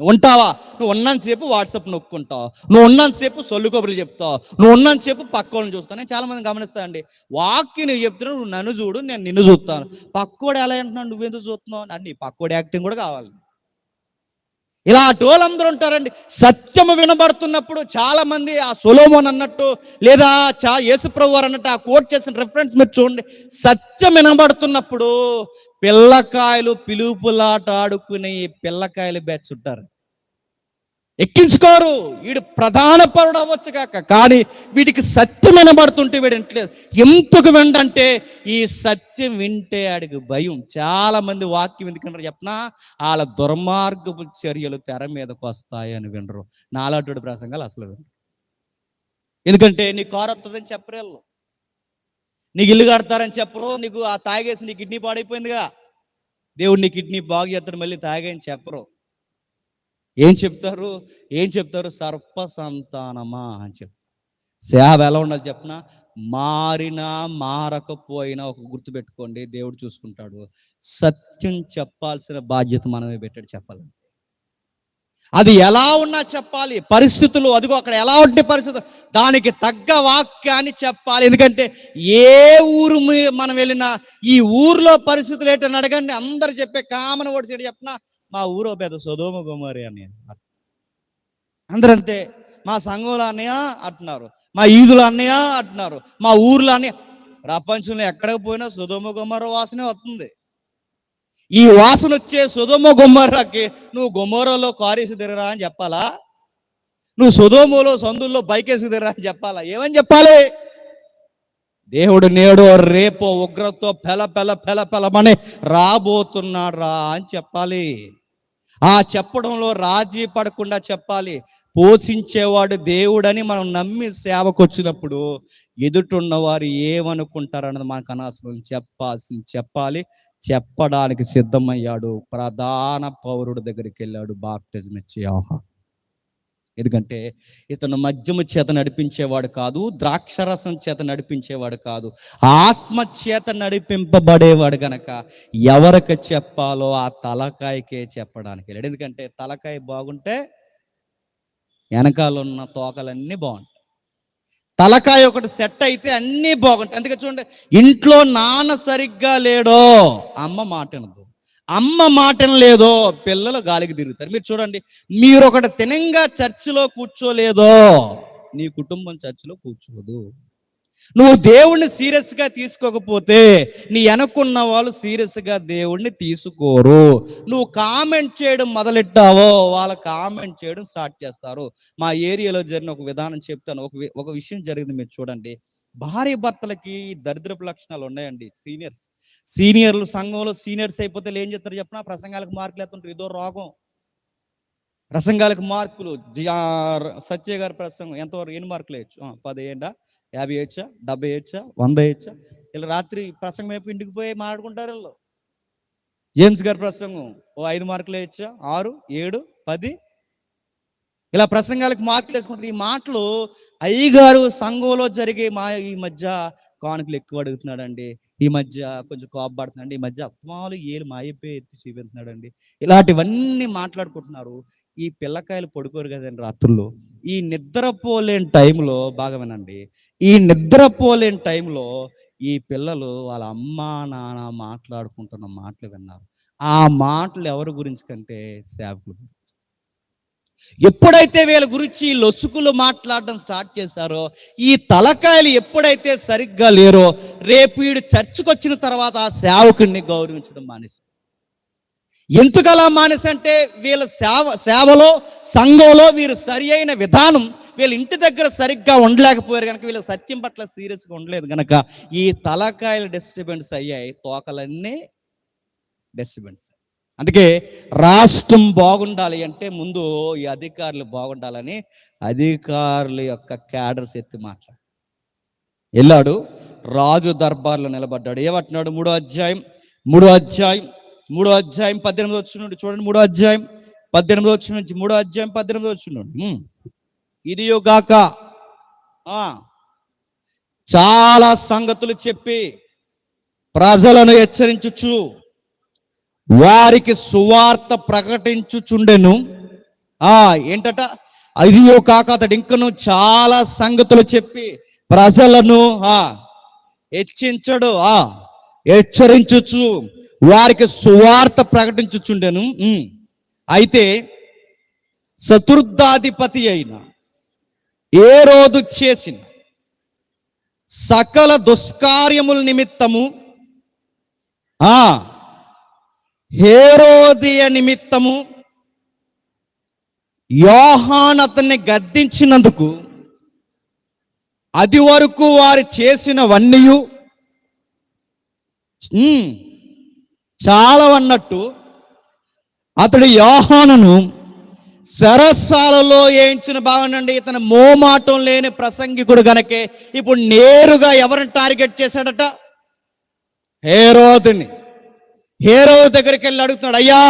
ఉంటావా? నువ్వు ఉన్నంతసేపు వాట్సాప్ నొక్కుంటావు, నువ్వు ఉన్నంతసేపు సొల్లు కబుర్లు చెప్తావు, నువ్వు ఉన్నంతసేపు పక్కోళ్ళని చూస్తావు. నేను చాలా మంది గమనిస్తా అండి, వాక్యం నువ్వు చెప్తున్నావు, నువ్వు నన్ను చూడు, నేను నిన్ను చూస్తాను. పక్కోడు ఎలా అంటున్నావు, నువ్వెందుకు చూస్తున్నావు అని. పక్కోడు యాక్టింగ్ కూడా కావాలి. ఇలా టోళ్ళందరూ ఉంటారండి. సత్యము వినబడుతున్నప్పుడు చాలా మంది ఆ సొలొమోన్ అన్నట్టు, లేదా యేసుప్రభు వారు అన్నట్టు ఆ కోట్ చేసిన రెఫరెన్స్ మీరు చూడండి. సత్యం వినబడుతున్నప్పుడు పిల్లకాయలు పిలుపులాట ఆడుకునే పిల్లకాయలు బ్యాచ్ ఉంటారు, ఎక్కించుకోరు. వీడు ప్రధాన పరుడు అవ్వచ్చు కాక, కానీ వీడికి సత్యం వినబడుతుంటే వీడు వింటలేదు. ఎందుకు విండంటే ఈ సత్యం వింటే ఆడికి భయం. చాలా మంది వాక్యం ఎందుకంటారు చెప్పనా? వాళ్ళ దుర్మార్గపు చర్యలు తెర మీదకు వస్తాయని వినరు. నాలాంటి ప్రసంగాలు అసలు వినరు. ఎందుకంటే నీ కారు వస్తుందని చెప్పరు, నీకు ఇల్లు కడతారని చెప్పరు, నీకు ఆ తాగేసి నీ కిడ్నీ పాడైపోయిందిగా, దేవుడు నీ కిడ్నీ బాగు చేస్తాడు మళ్ళీ తాగని చెప్పరు. ఏం చెప్తారు? సర్ప సంతానమా అని చెప్తారు. సేవ ఎలా ఉండాలి చెప్పనా? మారినా మారకపోయినా ఒక గుర్తుపెట్టుకోండి, దేవుడు చూసుకుంటాడు. సత్యం చెప్పాల్సిన బాధ్యత మనమే పెట్టాడు చెప్పాలి. అది ఎలా ఉన్నా చెప్పాలి. పరిస్థితులు అదిగో అక్కడ ఎలా ఉంటే పరిస్థితులు దానికి తగ్గ వాక్యాన్ని చెప్పాలి. ఎందుకంటే ఏ ఊరు మనం వెళ్ళినా ఈ ఊర్లో పరిస్థితులు ఏంటని అడగండి, అందరు చెప్పే కామన్ వర్డ్స్ ఏంటి చెప్పినా, మా ఊరో పెద్ద సొదొమ గొమొర్రా అని అందరంతే. మా సంఘంలో అన్నయ్య అంటున్నారు, మా ఈదులు అన్నయ్య అంటున్నారు, మా ఊర్లో అన్నయ్య. ప్రపంచంలో ఎక్కడికి పోయినా సొదొమ గొమొర్రా వాసనే వస్తుంది. ఈ వాసన వచ్చే సొదొమ గొమొర్రాకి నువ్వు గొమొర్రాలో కారేసి తిరరా అని చెప్పాలా? నువ్వు సొదొమలో సందుల్లో బైకేసి తిరరా అని చెప్పాలా? ఏమని చెప్పాలి? దేవుడు నేడో రేపో ఉగ్రతో పెలమని రాబోతున్నాడు రా అని చెప్పాలి. ఆ చెప్పడంలో రాజీ పడకుండా చెప్పాలి. పోషించేవాడు దేవుడని మనం నమ్మి సేవకు వచ్చినప్పుడు ఎదుటిన్నవారు ఏమనుకుంటారన్నది మనకు అనవసరం. చెప్పాలి. చెప్పడానికి సిద్ధమయ్యాడు. ప్రధాన పౌరుడు దగ్గరికి వెళ్ళాడు, బాప్టిజం ఇచ్చే యోహాను. ఎందుకంటే ఇతను మద్యము చేత నడిపించేవాడు కాదు, ద్రాక్షరసం చేత నడిపించేవాడు కాదు, ఆత్మ చేత నడిపింపబడేవాడు గనక ఎవరికి చెప్పాలో ఆ తలకాయకే చెప్పడానికి వెళ్ళాడు. ఎందుకంటే తలకాయ బాగుంటే వెనకాల ఉన్న తోకలన్నీ బాగుంటాయి. తలకాయ ఒకటి సెట్ అయితే అన్నీ బాగుంటాయి. అందుకే చూడండి, ఇంట్లో నాన్న సరిగ్గా లేడో అమ్మ మాట వినదు, అమ్మ మాటను లేదో పిల్లలు గాలికి తిరుగుతారు. మీరు చూడండి, మీరు ఒకటి తినంగా చర్చిలో కూర్చోలేదో నీ కుటుంబం చర్చిలో కూర్చోదు. నువ్వు దేవుణ్ణి సీరియస్గా తీసుకోకపోతే నీ వెనకున్న వాళ్ళు సీరియస్గా దేవుణ్ణి తీసుకోరు. నువ్వు కామెంట్ చేయడం మొదలెట్టావో వాళ్ళు కామెంట్ చేయడం స్టార్ట్ చేస్తారు. మా ఏరియాలో జరిగిన ఒక విధానం చెప్తాను. ఒక విషయం జరిగింది, మీరు చూడండి. భార్య భర్తలకి దరిద్రపు లక్షణాలు ఉన్నాయండి. సీనియర్లు సంఘంలో సీనియర్స్ అయిపోతే ఏం చెప్తారు చెప్పిన, ప్రసంగాలకు మార్కులు ఎత్తుంటారు. ఇదో రోగం. ప్రసంగాలకు మార్కులు. సత్య గారి ప్రసంగం ఎంతవరకు ఎన్ని మార్కులు వేయచ్చు? 10 వేయండా, 50 వేయచ్చా, 70 వేయచ్చా, 100 వేయచ్చా? ఇలా రాత్రి ప్రసంగం వైపు ఇంటికి పోయి మాట్లాడుకుంటారు వీళ్ళు. జేమ్స్ గారి ప్రసంగం 5 మార్కులు వేయచ్చా, 6, 7, 10 ఇలా ప్రసంగాలకు మార్కులు వేసుకుంటారు. ఈ మాటలు అయ్యగారు సంఘంలో జరిగే ఈ మధ్య కానుకలు ఎక్కువ అడుగుతున్నాడండి, ఈ మధ్య కొంచెం కోపపడుతున్నాడు, ఈ మధ్య అత్మాలు ఏలు మాయిపోయి ఎత్తి చూపిస్తున్నాడండి, ఇలాంటివన్నీ మాట్లాడుకుంటున్నారు. ఈ పిల్లకాయలు పడుకోరు కదండి రాత్రుల్లో. ఈ నిద్రపోలేని టైంలో, బాగా వినండి, ఈ నిద్రపోలేని టైంలో ఈ పిల్లలు వాళ్ళ అమ్మా నాన్న మాట్లాడుకుంటున్న మాటలు విన్నారు. ఆ మాటలు ఎవరి గురించి కంటే సేవకుల గురించి. ఎప్పుడైతే వీళ్ళ గురించి లొసుకులు మాట్లాడడం స్టార్ట్ చేశారో, ఈ తలకాయలు ఎప్పుడైతే సరిగ్గా లేరో, రేపు వీడు చర్చకు వచ్చిన తర్వాత ఆ సేవకుడిని గౌరవించడం మానేశారు. ఎందుకు అలా మానేసంటే వీళ్ళ సేవలో సంఘంలో వీరు సరి అయిన విధానం, వీళ్ళ ఇంటి దగ్గర సరిగ్గా ఉండలేకపోయారు కనుక, వీళ్ళ సత్యం పట్ల సీరియస్గా ఉండలేదు కనుక ఈ తలకాయలు డిస్టర్బెన్స్ అయ్యాయి, తోకలన్నీ డిస్టర్బెన్స్. అందుకే రాష్ట్రం బాగుండాలి అంటే ముందు ఈ అధికారులు బాగుండాలని అధికారుల యొక్క క్యాడర్స్ ఎత్తి మాట్లాడు. వెళ్ళాడు, రాజు దర్బార్లో నిలబడ్డాడు. ఏమంటున్నాడు? 3వ అధ్యాయం 18 వచ్చిన నుండి చూడండి. 3వ అధ్యాయం 18 వచ్చిన నుంచి 3వ అధ్యాయం 18 వచ్చిన నుండి. ఇదియోగాక చాలా సంగతులు చెప్పి ప్రజలను హెచ్చరించుచు వారికి సువార్త ప్రకటించుచుండెను. ఏంటట? అదియో కాక అతడు ఇంకను చాలా సంగతులు చెప్పి ప్రజలను హెచ్చరించుచు వారికి సువార్త ప్రకటించుచుండెను. అయితే చతుర్థాధిపతి అయిన హేరోదు చేసిన సకల దుష్కార్యముల నిమిత్తము, హేరోదియ నిమిత్తము యోహాను అతన్ని గద్దించినందుకు అది వరకు వారు చేసినవన్నీ చాలవన్నట్టు అతడు యోహానును సరస్సాలలో వేయించిన. బాగుండండి, ఇతను మోమాటం లేని ప్రసంగికుడు గనకే ఇప్పుడు నేరుగా ఎవరిని టార్గెట్ చేశాడట? హేరోదుని. హేరోదు దగ్గరికి వెళ్ళి అడుగుతున్నాడు, అయ్యా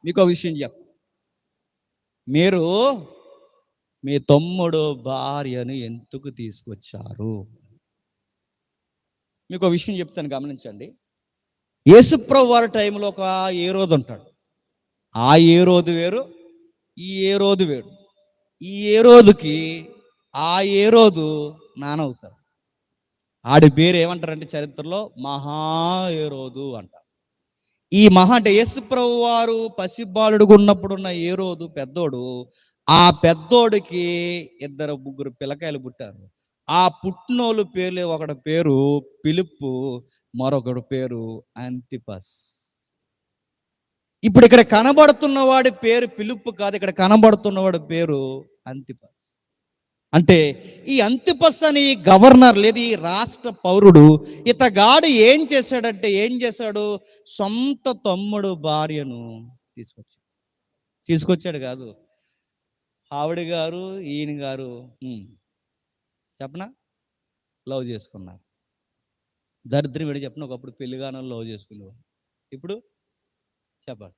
మీకు విషయం చెప్పు, మీరు మీ తమ్ముడు భార్యను ఎందుకు తీసుకొచ్చారు? మీకు విషయం చెప్తాను, గమనించండి. యేసుప్రభు వారి టైంలో ఒక హేరోదు ఉంటాడు. ఆ హేరోదు వేరు, ఈ హేరోదు వేరు. ఈ హేరోదుకి ఆ హేరోదు నానవుతారు. ఆడి పేరు ఏమంటారంటే చరిత్రలో మహా హేరోదు అంటారు. ఈ అంటే యేసుప్రభు వారు పసిబాలుడుగా ఉన్నప్పుడున్న హేరోదు పెద్దోడు. ఆ పెద్దోడికి 2-3 పిల్లకాయలు పుట్టారు. ఆ పుట్టినోళ్ళు పేర్లు, ఒకటి పేరు పిలుపు, మరొకడు పేరు అంతిపస్. ఇప్పుడు ఇక్కడ కనబడుతున్నవాడి పేరు పిలుపు కాదు, ఇక్కడ కనబడుతున్నవాడి పేరు అంతిపస్. అంటే ఈ అంతిపస్ అని గవర్నర్ లేదు, ఈ రాష్ట్ర పౌరుడు, ఇతగాడు ఏం చేశాడు? సొంత తమ్ముడు భార్యను తీసుకొచ్చాడు కాదు, ఆవిడ గారు ఈయన గారు చెప్పనా లవ్ చేసుకున్నారు. దరిద్రం వీడు చెప్పిన, ఒకప్పుడు పెళ్లిగానో లవ్ చేసుకునేవాడు, ఇప్పుడు చెప్పండి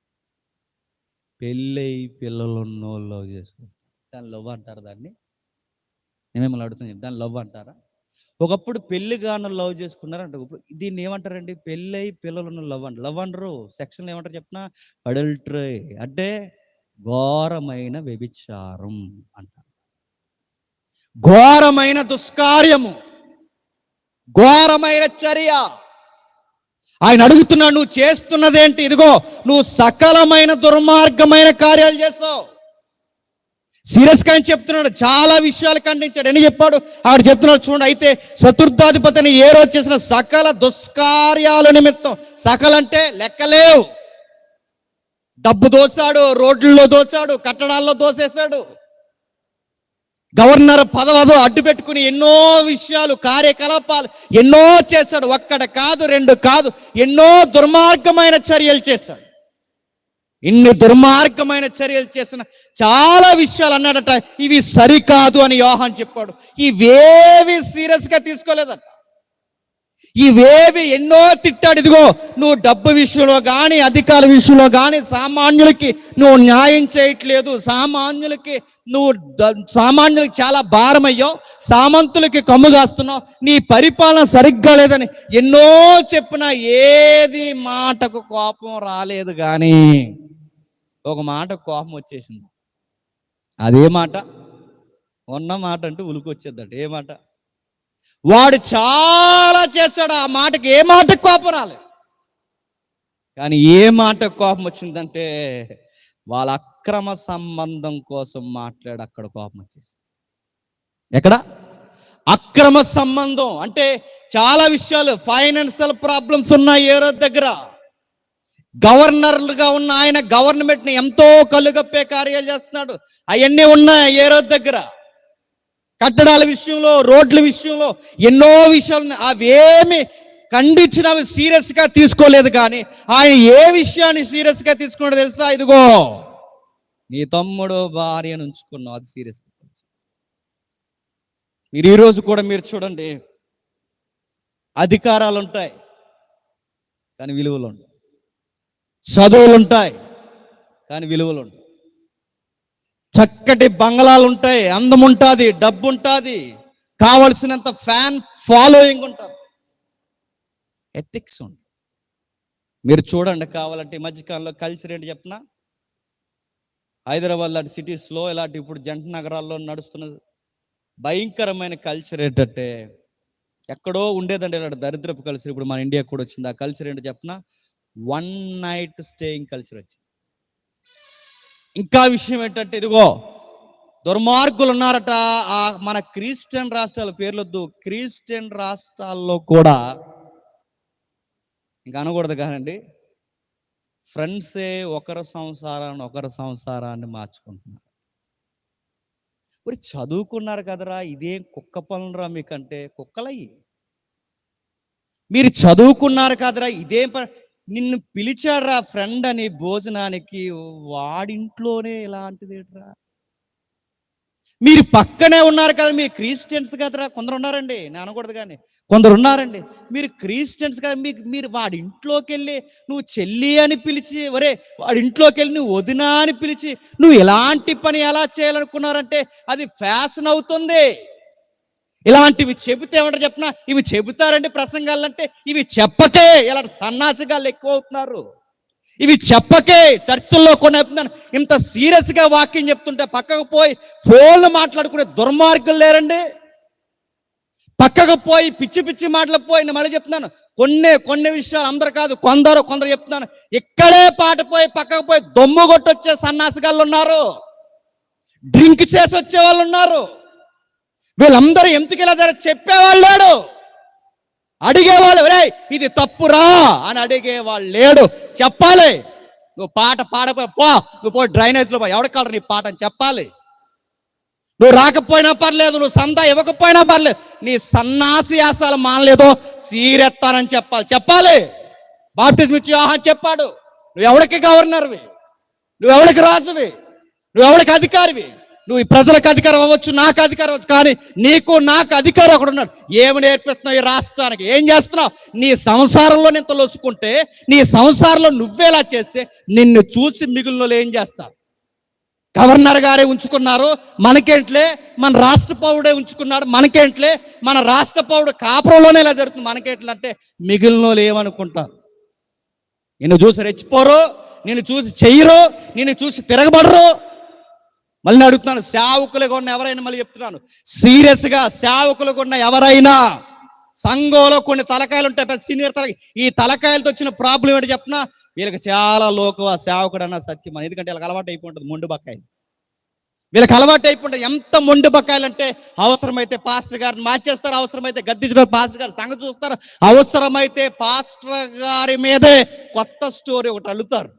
పెళ్ళై పిల్లలున్నో లవ్ చేసుకుంటారు. దాన్ని లవ్ అంటారు? దాన్ని నేను మిమ్మల్ని అడుగుతాను, దాన్ని లవ్ అంటారా? ఒకప్పుడు పెళ్లిగాను లవ్ చేసుకున్నారంట, దీన్ని ఏమంటారండి? పెళ్ళై పిల్లలున్న లవ్ అంటారు. లవ్ అంటారు, సెక్షన్లో ఏమంటారు చెప్పిన? అడల్టరీ అంటే ఘోరమైన వ్యభిచారం అంటారు. ఘోరమైన దుష్కార్యము, ఘోరమైన చర్య. ఆయన అడుగుతున్నాడు, నువ్వు చేస్తున్నదేంటి? ఇదిగో నువ్వు సకలమైన దుర్మార్గమైన కార్యాలు చేస్తావు. సీరియస్గా ఆయన చెప్తున్నాడు, చాలా విషయాలు ఖండించాడు. అని చెప్పాడు ఆవిడ చెప్తున్నాడు, చూడండి, అయితే చతుర్థాధిపతిని ఏ రోజు చేసిన సకల దుష్కార్యాల నిమిత్తం, సకల అంటే లెక్కలేవు, డబ్బు దోశాడు, రోడ్లలో దోశాడు, కట్టడాల్లో దోసేశాడు, గవర్నర్ పదవదో అడ్డు పెట్టుకుని ఎన్నో విషయాలు కార్యకలాపాలు ఎన్నో చేశాడు. ఒక్కడ కాదు, రెండు కాదు, ఎన్నో దుర్మార్గమైన చర్యలు చేశాడు. ఇన్ని దుర్మార్గమైన చర్యలు చేసిన చాలా విషయాలు అన్నాడట. ఇవి సరికాదు అని యోహాన్ చెప్పాడు. ఇవేవి సీరియస్గా తీసుకోలేదట. ఇవేవి ఎన్నో తిట్టాడు. ఇదిగో నువ్వు డబ్బు విషయంలో కానీ, అధికారుల విషయంలో కానీ సామాన్యులకి నువ్వు న్యాయం చేయట్లేదు, సామాన్యులకి చాలా భారమయ్యావు, సామంతులకి కమ్ము కాస్తున్నావు, నీ పరిపాలన సరిగ్గా లేదని ఎన్నో చెప్పినా ఏది మాటకు కోపం రాలేదు. కానీ ఒక మాట కోపం వచ్చేసింది. అదే మాట, ఉన్న మాట అంటే ఉలికొచ్చేద్దట. ఏ మాట? వాడు చాలా చేశాడు, ఆ మాటకి ఏ మాట కోపం రాలేదు. కానీ ఏ మాట కోపం వచ్చిందంటే వాళ్ళ అక్రమ సంబంధం కోసం మాట్లాడి అక్కడ కోపం వచ్చేసింది. ఎక్కడ? అక్రమ సంబంధం అంటే చాలా విషయాలు, ఫైనాన్షియల్ ప్రాబ్లమ్స్ ఉన్నాయి ఏ రోజు దగ్గర. గవర్నర్లుగా ఉన్న ఆయన గవర్నమెంట్ని ఎంతో కళ్ళుగప్పే కార్యాలు చేస్తున్నాడు. అవన్నీ ఉన్నాయి ఏ రోజు దగ్గర. కట్టడాల విషయంలో, రోడ్ల విషయంలో ఎన్నో విషయాలు, అవేమి ఖండించినవి సీరియస్గా తీసుకోలేదు. కానీ ఆయన ఏ విషయాన్ని సీరియస్గా తీసుకున్నాడో తెలుసా? ఇదిగో నీ తమ్ముడు భార్యను ఉంచుకున్నావు, అది సీరియస్గా. మీరు ఈరోజు కూడా మీరు చూడండి, అధికారాలు ఉంటాయి కానీ విలువలు ఉంటాయి, చదువులు ఉంటాయి కానీ విలువలు ఉంటాయి, చక్కటి బంగళాలు ఉంటాయి, అందం ఉంటుంది, డబ్బు ఉంటుంది, కావలసినంత ఫ్యాన్ ఫాలోయింగ్ ఉంటుంది, ఎథిక్స్ ఉంటుంది. మీరు చూడండి, కావాలంటే ఈ మధ్యకాలంలో కల్చర్ ఏంటి చెప్పనా? హైదరాబాద్ లాంటి సిటీస్లో, ఇలాంటి ఇప్పుడు జంట నగరాల్లో నడుస్తున్న భయంకరమైన కల్చర్ ఏంటంటే, ఎక్కడో ఉండేదండి ఇలాంటి దరిద్రపు కల్చర్, ఇప్పుడు మన ఇండియాకి కూడా వచ్చింది. ఆ కల్చర్ ఏంటో చెప్పనా? 1 నైట్ స్టేయింగ్ కల్చర్ వచ్చింది. ఇంకా విషయం ఏంటంటే, ఇదిగో దుర్మార్గులు ఉన్నారట. మన క్రిస్టియన్ రాష్ట్రాల పేర్లొద్దు, క్రిస్టియన్ రాష్ట్రాల్లో కూడా ఇంకా అనకూడదు కానండి, ఫ్రెండ్సే ఒకరి సంసారాన్ని మార్చుకుంటున్నారు. మరి చదువుకున్నారు కదరా, ఇదేం కుక్క పనులరా మీకంటే? కుక్కలయ్యి. మీరు చదువుకున్నారు కదరా, ఇదేం నిన్ను పిలిచాడ్రా ఫ్రెండ్ అని భోజనానికి, వాడింట్లోనే ఇలాంటిదేట్రా? మీరు పక్కనే ఉన్నారు కదా, మీరు క్రిస్టియన్స్ కదరా. కొందరు ఉన్నారండి, నేను అనకూడదు కానీ కొందరు ఉన్నారండి, మీరు క్రిస్టియన్స్ కదా, మీరు వాడి ఇంట్లోకి వెళ్ళి నువ్వు చెల్లి అని పిలిచి, ఒరే వాడి ఇంట్లోకి వెళ్ళి నువ్వు వదినా అని పిలిచి, నువ్వు ఎలాంటి పని ఎలా చేయాలనుకున్నారంటే అది ఫ్యాషన్ అవుతుంది. ఇలాంటివి చెబితే ఏమంటారు చెప్పినా, ఇవి చెబుతారండి ప్రసంగాలంటే, ఇవి చెప్పకే ఇలాంటి సన్నాసిగాళ్ళు ఎక్కువ అవుతున్నారు. ఇవి చెప్పకే చర్చల్లో కొన్ని చెప్తున్నాను. ఇంత సీరియస్గా వాక్యం చెప్తుంటే పక్కకు పోయి ఫోన్లు మాట్లాడుకునే దుర్మార్గులు లేరండి. పక్కకు పోయి పిచ్చి పిచ్చి మాటలు పోయి, నేను మళ్ళీ చెప్తున్నాను, కొన్ని విషయాలు అందరు కాదు, కొందరు చెప్తున్నాను, ఇక్కడే పాట పోయి పక్కకు పోయి దొమ్ము కొట్టొచ్చే సన్నాసిగాళ్ళు ఉన్నారు, డ్రింక్ చేసి వచ్చే వాళ్ళు ఉన్నారు. వీళ్ళందరూ ఎందుకు ఇలా చెప్పేవాళ్ళు లేడు, అడిగేవాళ్ళు, రే ఇది తప్పురా అని అడిగేవాళ్ళు లేడు. చెప్పాలి, నువ్వు పాట పాడపోయి పో, నువ్వు పోయి డ్రైనేజ్లో పో, ఎవరికాలరు నీ పాట అని చెప్పాలి. నువ్వు రాకపోయినా పర్లేదు, నువ్వు సందా ఇవ్వకపోయినా పర్లేదు, నీ సన్నాసి యాసాలు మానలేదో సీరెత్తానని చెప్పాలి. బాప్టిజం ఇచ్చి యోహాను చెప్పాడు, నువ్వు ఎవరికి గవర్నర్వి, నువ్వు ఎవరికి రాజువి, నువ్వు ఎవరికి అధికారివి, నువ్వు ఈ ప్రజలకు అధికారం అవ్వచ్చు, నాకు అధికారం అవ్వచ్చు, కానీ నీకు నాకు అధికారం ఒకడు ఉన్నాడు. ఏమి నేర్పిస్తున్నావు ఈ రాష్ట్రానికి? ఏం చేస్తున్నావు? నీ సంసారంలో ఇంత లొసుకుంటే, నీ సంసారంలో నువ్వేలా చేస్తే నిన్ను చూసి మిగిలిన ఏం చేస్తారు? గవర్నర్ గారే ఉంచుకున్నారు, మనకేంట్లే, మన రాష్ట్ర పౌరుడే ఉంచుకున్నాడు, మనకేంట్లే, మన రాష్ట్ర పౌరుడు కాపురంలోనే ఇలా జరుగుతుంది, మనకేంట్లే అంటే మిగిలిన ఏమనుకుంటారు? నిన్ను చూసి రెచ్చిపోరు, నిన్ను చూసి చెయ్యరు, నిన్ను చూసి తిరగబడరు. మళ్ళీ అడుగుతున్నాను, సేవకులుగా ఉన్న ఎవరైనా, మళ్ళీ చెప్తున్నాను, సీరియస్గా సేవకులుగా ఉన్న ఎవరైనా సంఘంలో కొన్ని తలకాయలు ఉంటాయి, పెద్ద సీనియర్ తలకాయ. ఈ తలకాయలతో వచ్చిన ప్రాబ్లం ఏంటి చెప్పినా, వీళ్ళకి చాలా లోకువ సేవకుడు అన్న సత్యం అని. ఎందుకంటే వీళ్ళకి అలవాటు అయిపోతుంది మొండు బకాయిలు. వీళ్ళకి అలవాటు అయిపోతుంది. ఎంత మొండు బకాయిలు అంటే, అవసరమైతే పాస్టర్ గారిని మార్చేస్తారు, అవసరమైతే గద్దించిన పాస్టర్ గారి సంగతి చూస్తారు, అవసరమైతే పాస్టర్ గారి మీదే కొత్త స్టోరీ ఒకటి అల్లుతారు.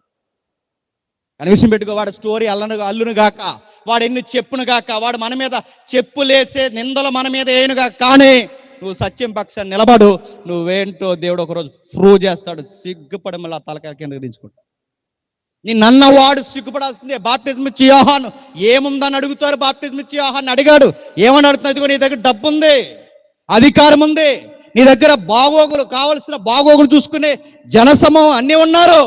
అని విషయం పెట్టుకో, వాడు స్టోరీ అల్లును గాక, వాడు ఎన్ని చెప్పును గాక, వాడు మన మీద చెప్పులేసే నిందలు మన మీద ఏనుగా, కానీ నువ్వు సత్యం పక్షాన్ని నిలబడు, నువ్వేంటో దేవుడు ఒకరోజు ప్రూవ్ చేస్తాడు. సిగ్గుపడి మళ్ళీ ఆ తలకాయ కింద దించుకుంటాడు. నిన్నవాడు సిగ్గుపడాల్సిందే. బాప్టిజం ఇచ్చి యోహాను ఏముందని అడుగుతారు. బాప్టిజం ఇచ్చి యోహాను అడిగాడు, ఏమని అడుగుతున్నావు? ఇదిగో నీ దగ్గర డబ్బు ఉంది, అధికారం ఉంది, నీ దగ్గర బాగోగులు, కావలసిన బాగోగులు చూసుకునే జనసమూహం అన్నీ ఉన్నారు,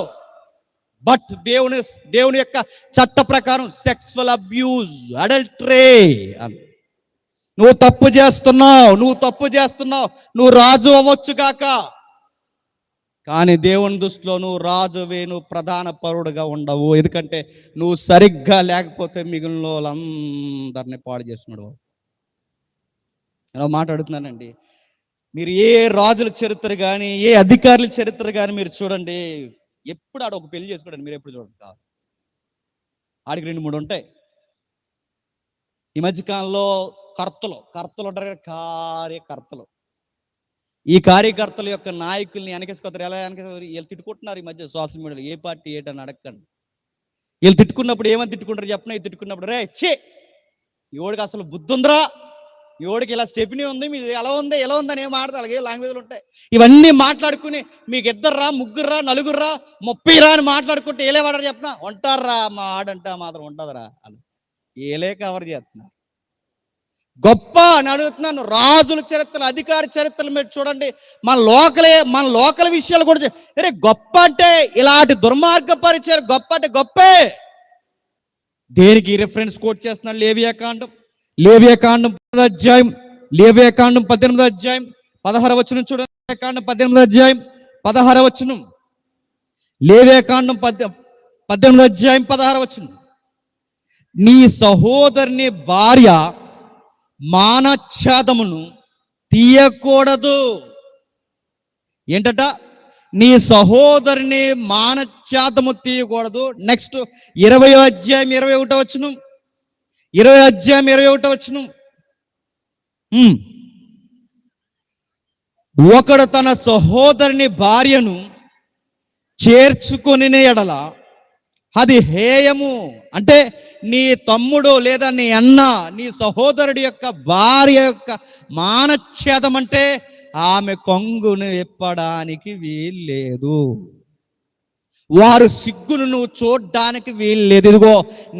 బట్ దేవుని యొక్క చట్ట ప్రకారం సెక్సువల్ అబ్యూజ్, అడల్టరీ అని నువ్వు తప్పు చేస్తున్నావు, నువ్వు రాజు అవ్వచ్చు కాక, కానీ దేవుని దృష్టిలో నువ్వు రాజువే, నువ్వు ప్రధాన పౌరుడుగా ఉండవు. ఎందుకంటే నువ్వు సరిగ్గా లేకపోతే మిగిలిన వాళ్ళందరినీ పాడు చేస్తున్నాడు. నేను మాట్లాడుతున్నానండి, మీరు ఏ రాజుల చరిత్ర కానీ, ఏ అధికారుల చరిత్ర కానీ మీరు చూడండి, ఎప్పుడు ఆడ ఒక పెళ్లి చేసుకోండి, మీరు ఎప్పుడు చూడండి, ఆడికి 2-3 ఉంటాయి. ఈ మధ్యకాలంలో కర్తలు ఉంటారు, కార్యకర్తలు. ఈ కార్యకర్తల యొక్క నాయకుల్ని వెనకేసుకొస్తారు. ఎలా వెనకేసుకొస్తారు? వీళ్ళు తిట్టుకుంటున్నారు ఈ మధ్య సోషల్ మీడియాలో, ఏ పార్టీ ఏంటని అడగండి. వీళ్ళు తిట్టుకున్నప్పుడు ఏమని తిట్టుకుంటారు చెప్పిన? ఇది తిట్టుకున్నప్పుడు, రే చే ఎవడికి అసలు బుద్ధి ఉందిరా, ఎవడికి ఇలా స్టెప్నీ ఉంది, మీరు ఎలా ఉంది అని ఏం మాట్లాడతారు. అలాగే లాంగ్వేజ్లు ఉంటాయి. ఇవన్నీ మాట్లాడుకుని మీకు 2 3 4 30 అని మాట్లాడుకుంటే ఏలే వాడారు చెప్పిన, ఉంటారా మా ఆడంట మాత్రం ఉంటుందిరా అని ఏలే కవర్ చేస్తున్నారు. గొప్ప అని అడుగుతున్నాను. రాజుల చరిత్రలు, అధికార చరిత్రలు మీరు చూడండి. మన లోకల్ విషయాలు కూడా అరే గొప్ప అంటే ఇలాంటి దుర్మార్గ పరిచయాలు గొప్ప అంటే గొప్పే. దేనికి రిఫరెన్స్ కోట్ చేస్తున్నాడు? లేవియాకాండం 18వ అధ్యాయం 16వ వచనం చూడండి. లేవియాకాండం 18వ అధ్యాయం 16వ వచనం. లేవియాకాండం 18వ అధ్యాయం 16వ వచనం. నీ సహోదరుని భార్య మానఛేదమును తీయకూడదు. ఏంటట? నీ సహోదరుని మానఛేదము తీయకూడదు. నెక్స్ట్ 20వ అధ్యాయం 21వ వచనం. 20వ అధ్యాయం 21వ వచనం. ఒకడు తన సహోదరుని భార్యను చేర్చుకొని ఎడల అది హేయము. అంటే నీ తమ్ముడు లేదా నీ అన్న, నీ సహోదరుడి యొక్క భార్య యొక్క మానఛేదం అంటే ఆమె కొంగును విప్పడానికి వీల్లేదు. వారు సిగ్గును నువ్వు చూడ్డానికి వీల్లేదు. ఇదిగో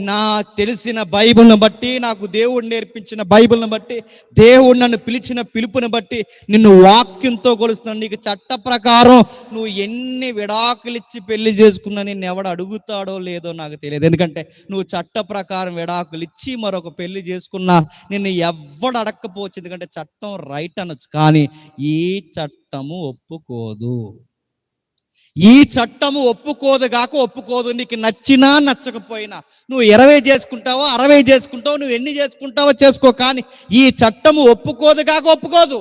నా తెలిసిన బైబిల్ని బట్టి, నాకు దేవుడు నేర్పించిన బైబిల్ని బట్టి, దేవుడు నన్ను పిలిచిన పిలుపుని బట్టి నిన్ను వాక్యంతో కొలుస్తున్నాను. నీకు చట్ట ప్రకారం నువ్వు ఎన్ని విడాకులు ఇచ్చి పెళ్లి చేసుకున్నా నిన్ను ఎవడు అడుగుతాడో లేదో నాకు తెలియదు. ఎందుకంటే నువ్వు చట్ట ప్రకారం విడాకులు ఇచ్చి మరొక పెళ్లి చేసుకున్నా నిన్ను ఎవడు అడక్కపోవచ్చు. ఎందుకంటే చట్టం రైట్ అనొచ్చు, కానీ ఈ చట్టము ఒప్పుకోదు. ఈ చట్టము ఒప్పుకోదు. నీకు నచ్చినా నచ్చకపోయినా నువ్వు 20 చేసుకుంటావో 60 చేసుకుంటావో, నువ్వు ఎన్ని చేసుకుంటావో చేసుకో, కానీ ఈ చట్టము ఒప్పుకోదు.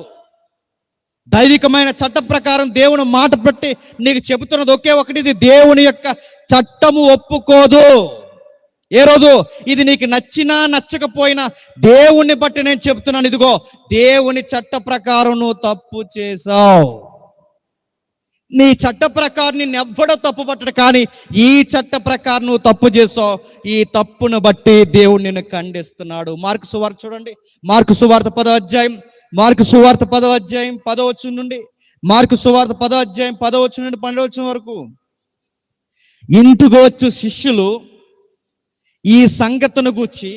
దైవికమైన చట్టం ప్రకారం దేవుని మాట బట్టి నీకు చెబుతున్నది ఒకే ఒకటి, ఇది దేవుని యొక్క చట్టము ఒప్పుకోదు. ఏ రోజు ఇది నీకు నచ్చినా నచ్చకపోయినా దేవుణ్ణి బట్టి నేను చెబుతున్నాను. ఇదిగో దేవుని చట్ట ప్రకారం నువ్వు తప్పు చేసావు. నీ చట్ట ప్రకారం నిన్ను ఎవ్వడో తప్పు పట్టడు, కానీ ఈ చట్ట ప్రకారం నువ్వు తప్పు చేసావు. ఈ తప్పును బట్టి దేవుడు నిన్ను ఖండిస్తున్నాడు. మార్కు సువార్త చూడండి. మార్కు సువార్త 10వ అధ్యాయం 10వ వచనం నుండి. మార్కు సువార్త 10వ అధ్యాయం 10వ వచనం నుండి 12వ వచనం వరకు. ఇంటికి వచ్చు శిష్యులు ఈ సంగతిని గూర్చి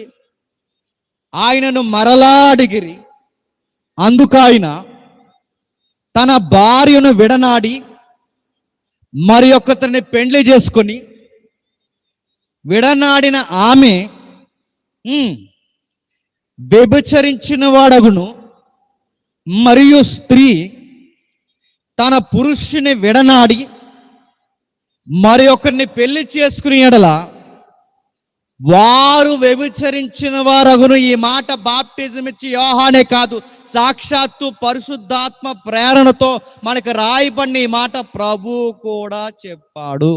ఆయనను మరలా అడిగిరి. అందుకైన తన భార్యను విడనాడి మరి ఒకరిని పెండ్లి చేసుకొని, విడనాడిన ఆమె వ్యభిచరించిన వాడగును, మరియు స్త్రీ తన పురుషుని విడనాడి మరి ఒకరిని పెళ్లి చేసుకుని ఎడల వారు వ్యభిచరించిన వారగును. ఈ మాట బాప్టిజం ఇచ్చి యోహానే కాదు, సాక్షాత్తు పరిశుద్ధాత్మ ప్రేరణతో మనకు రాయబడిన ఈ మాట ప్రభు కూడా చెప్పాడు.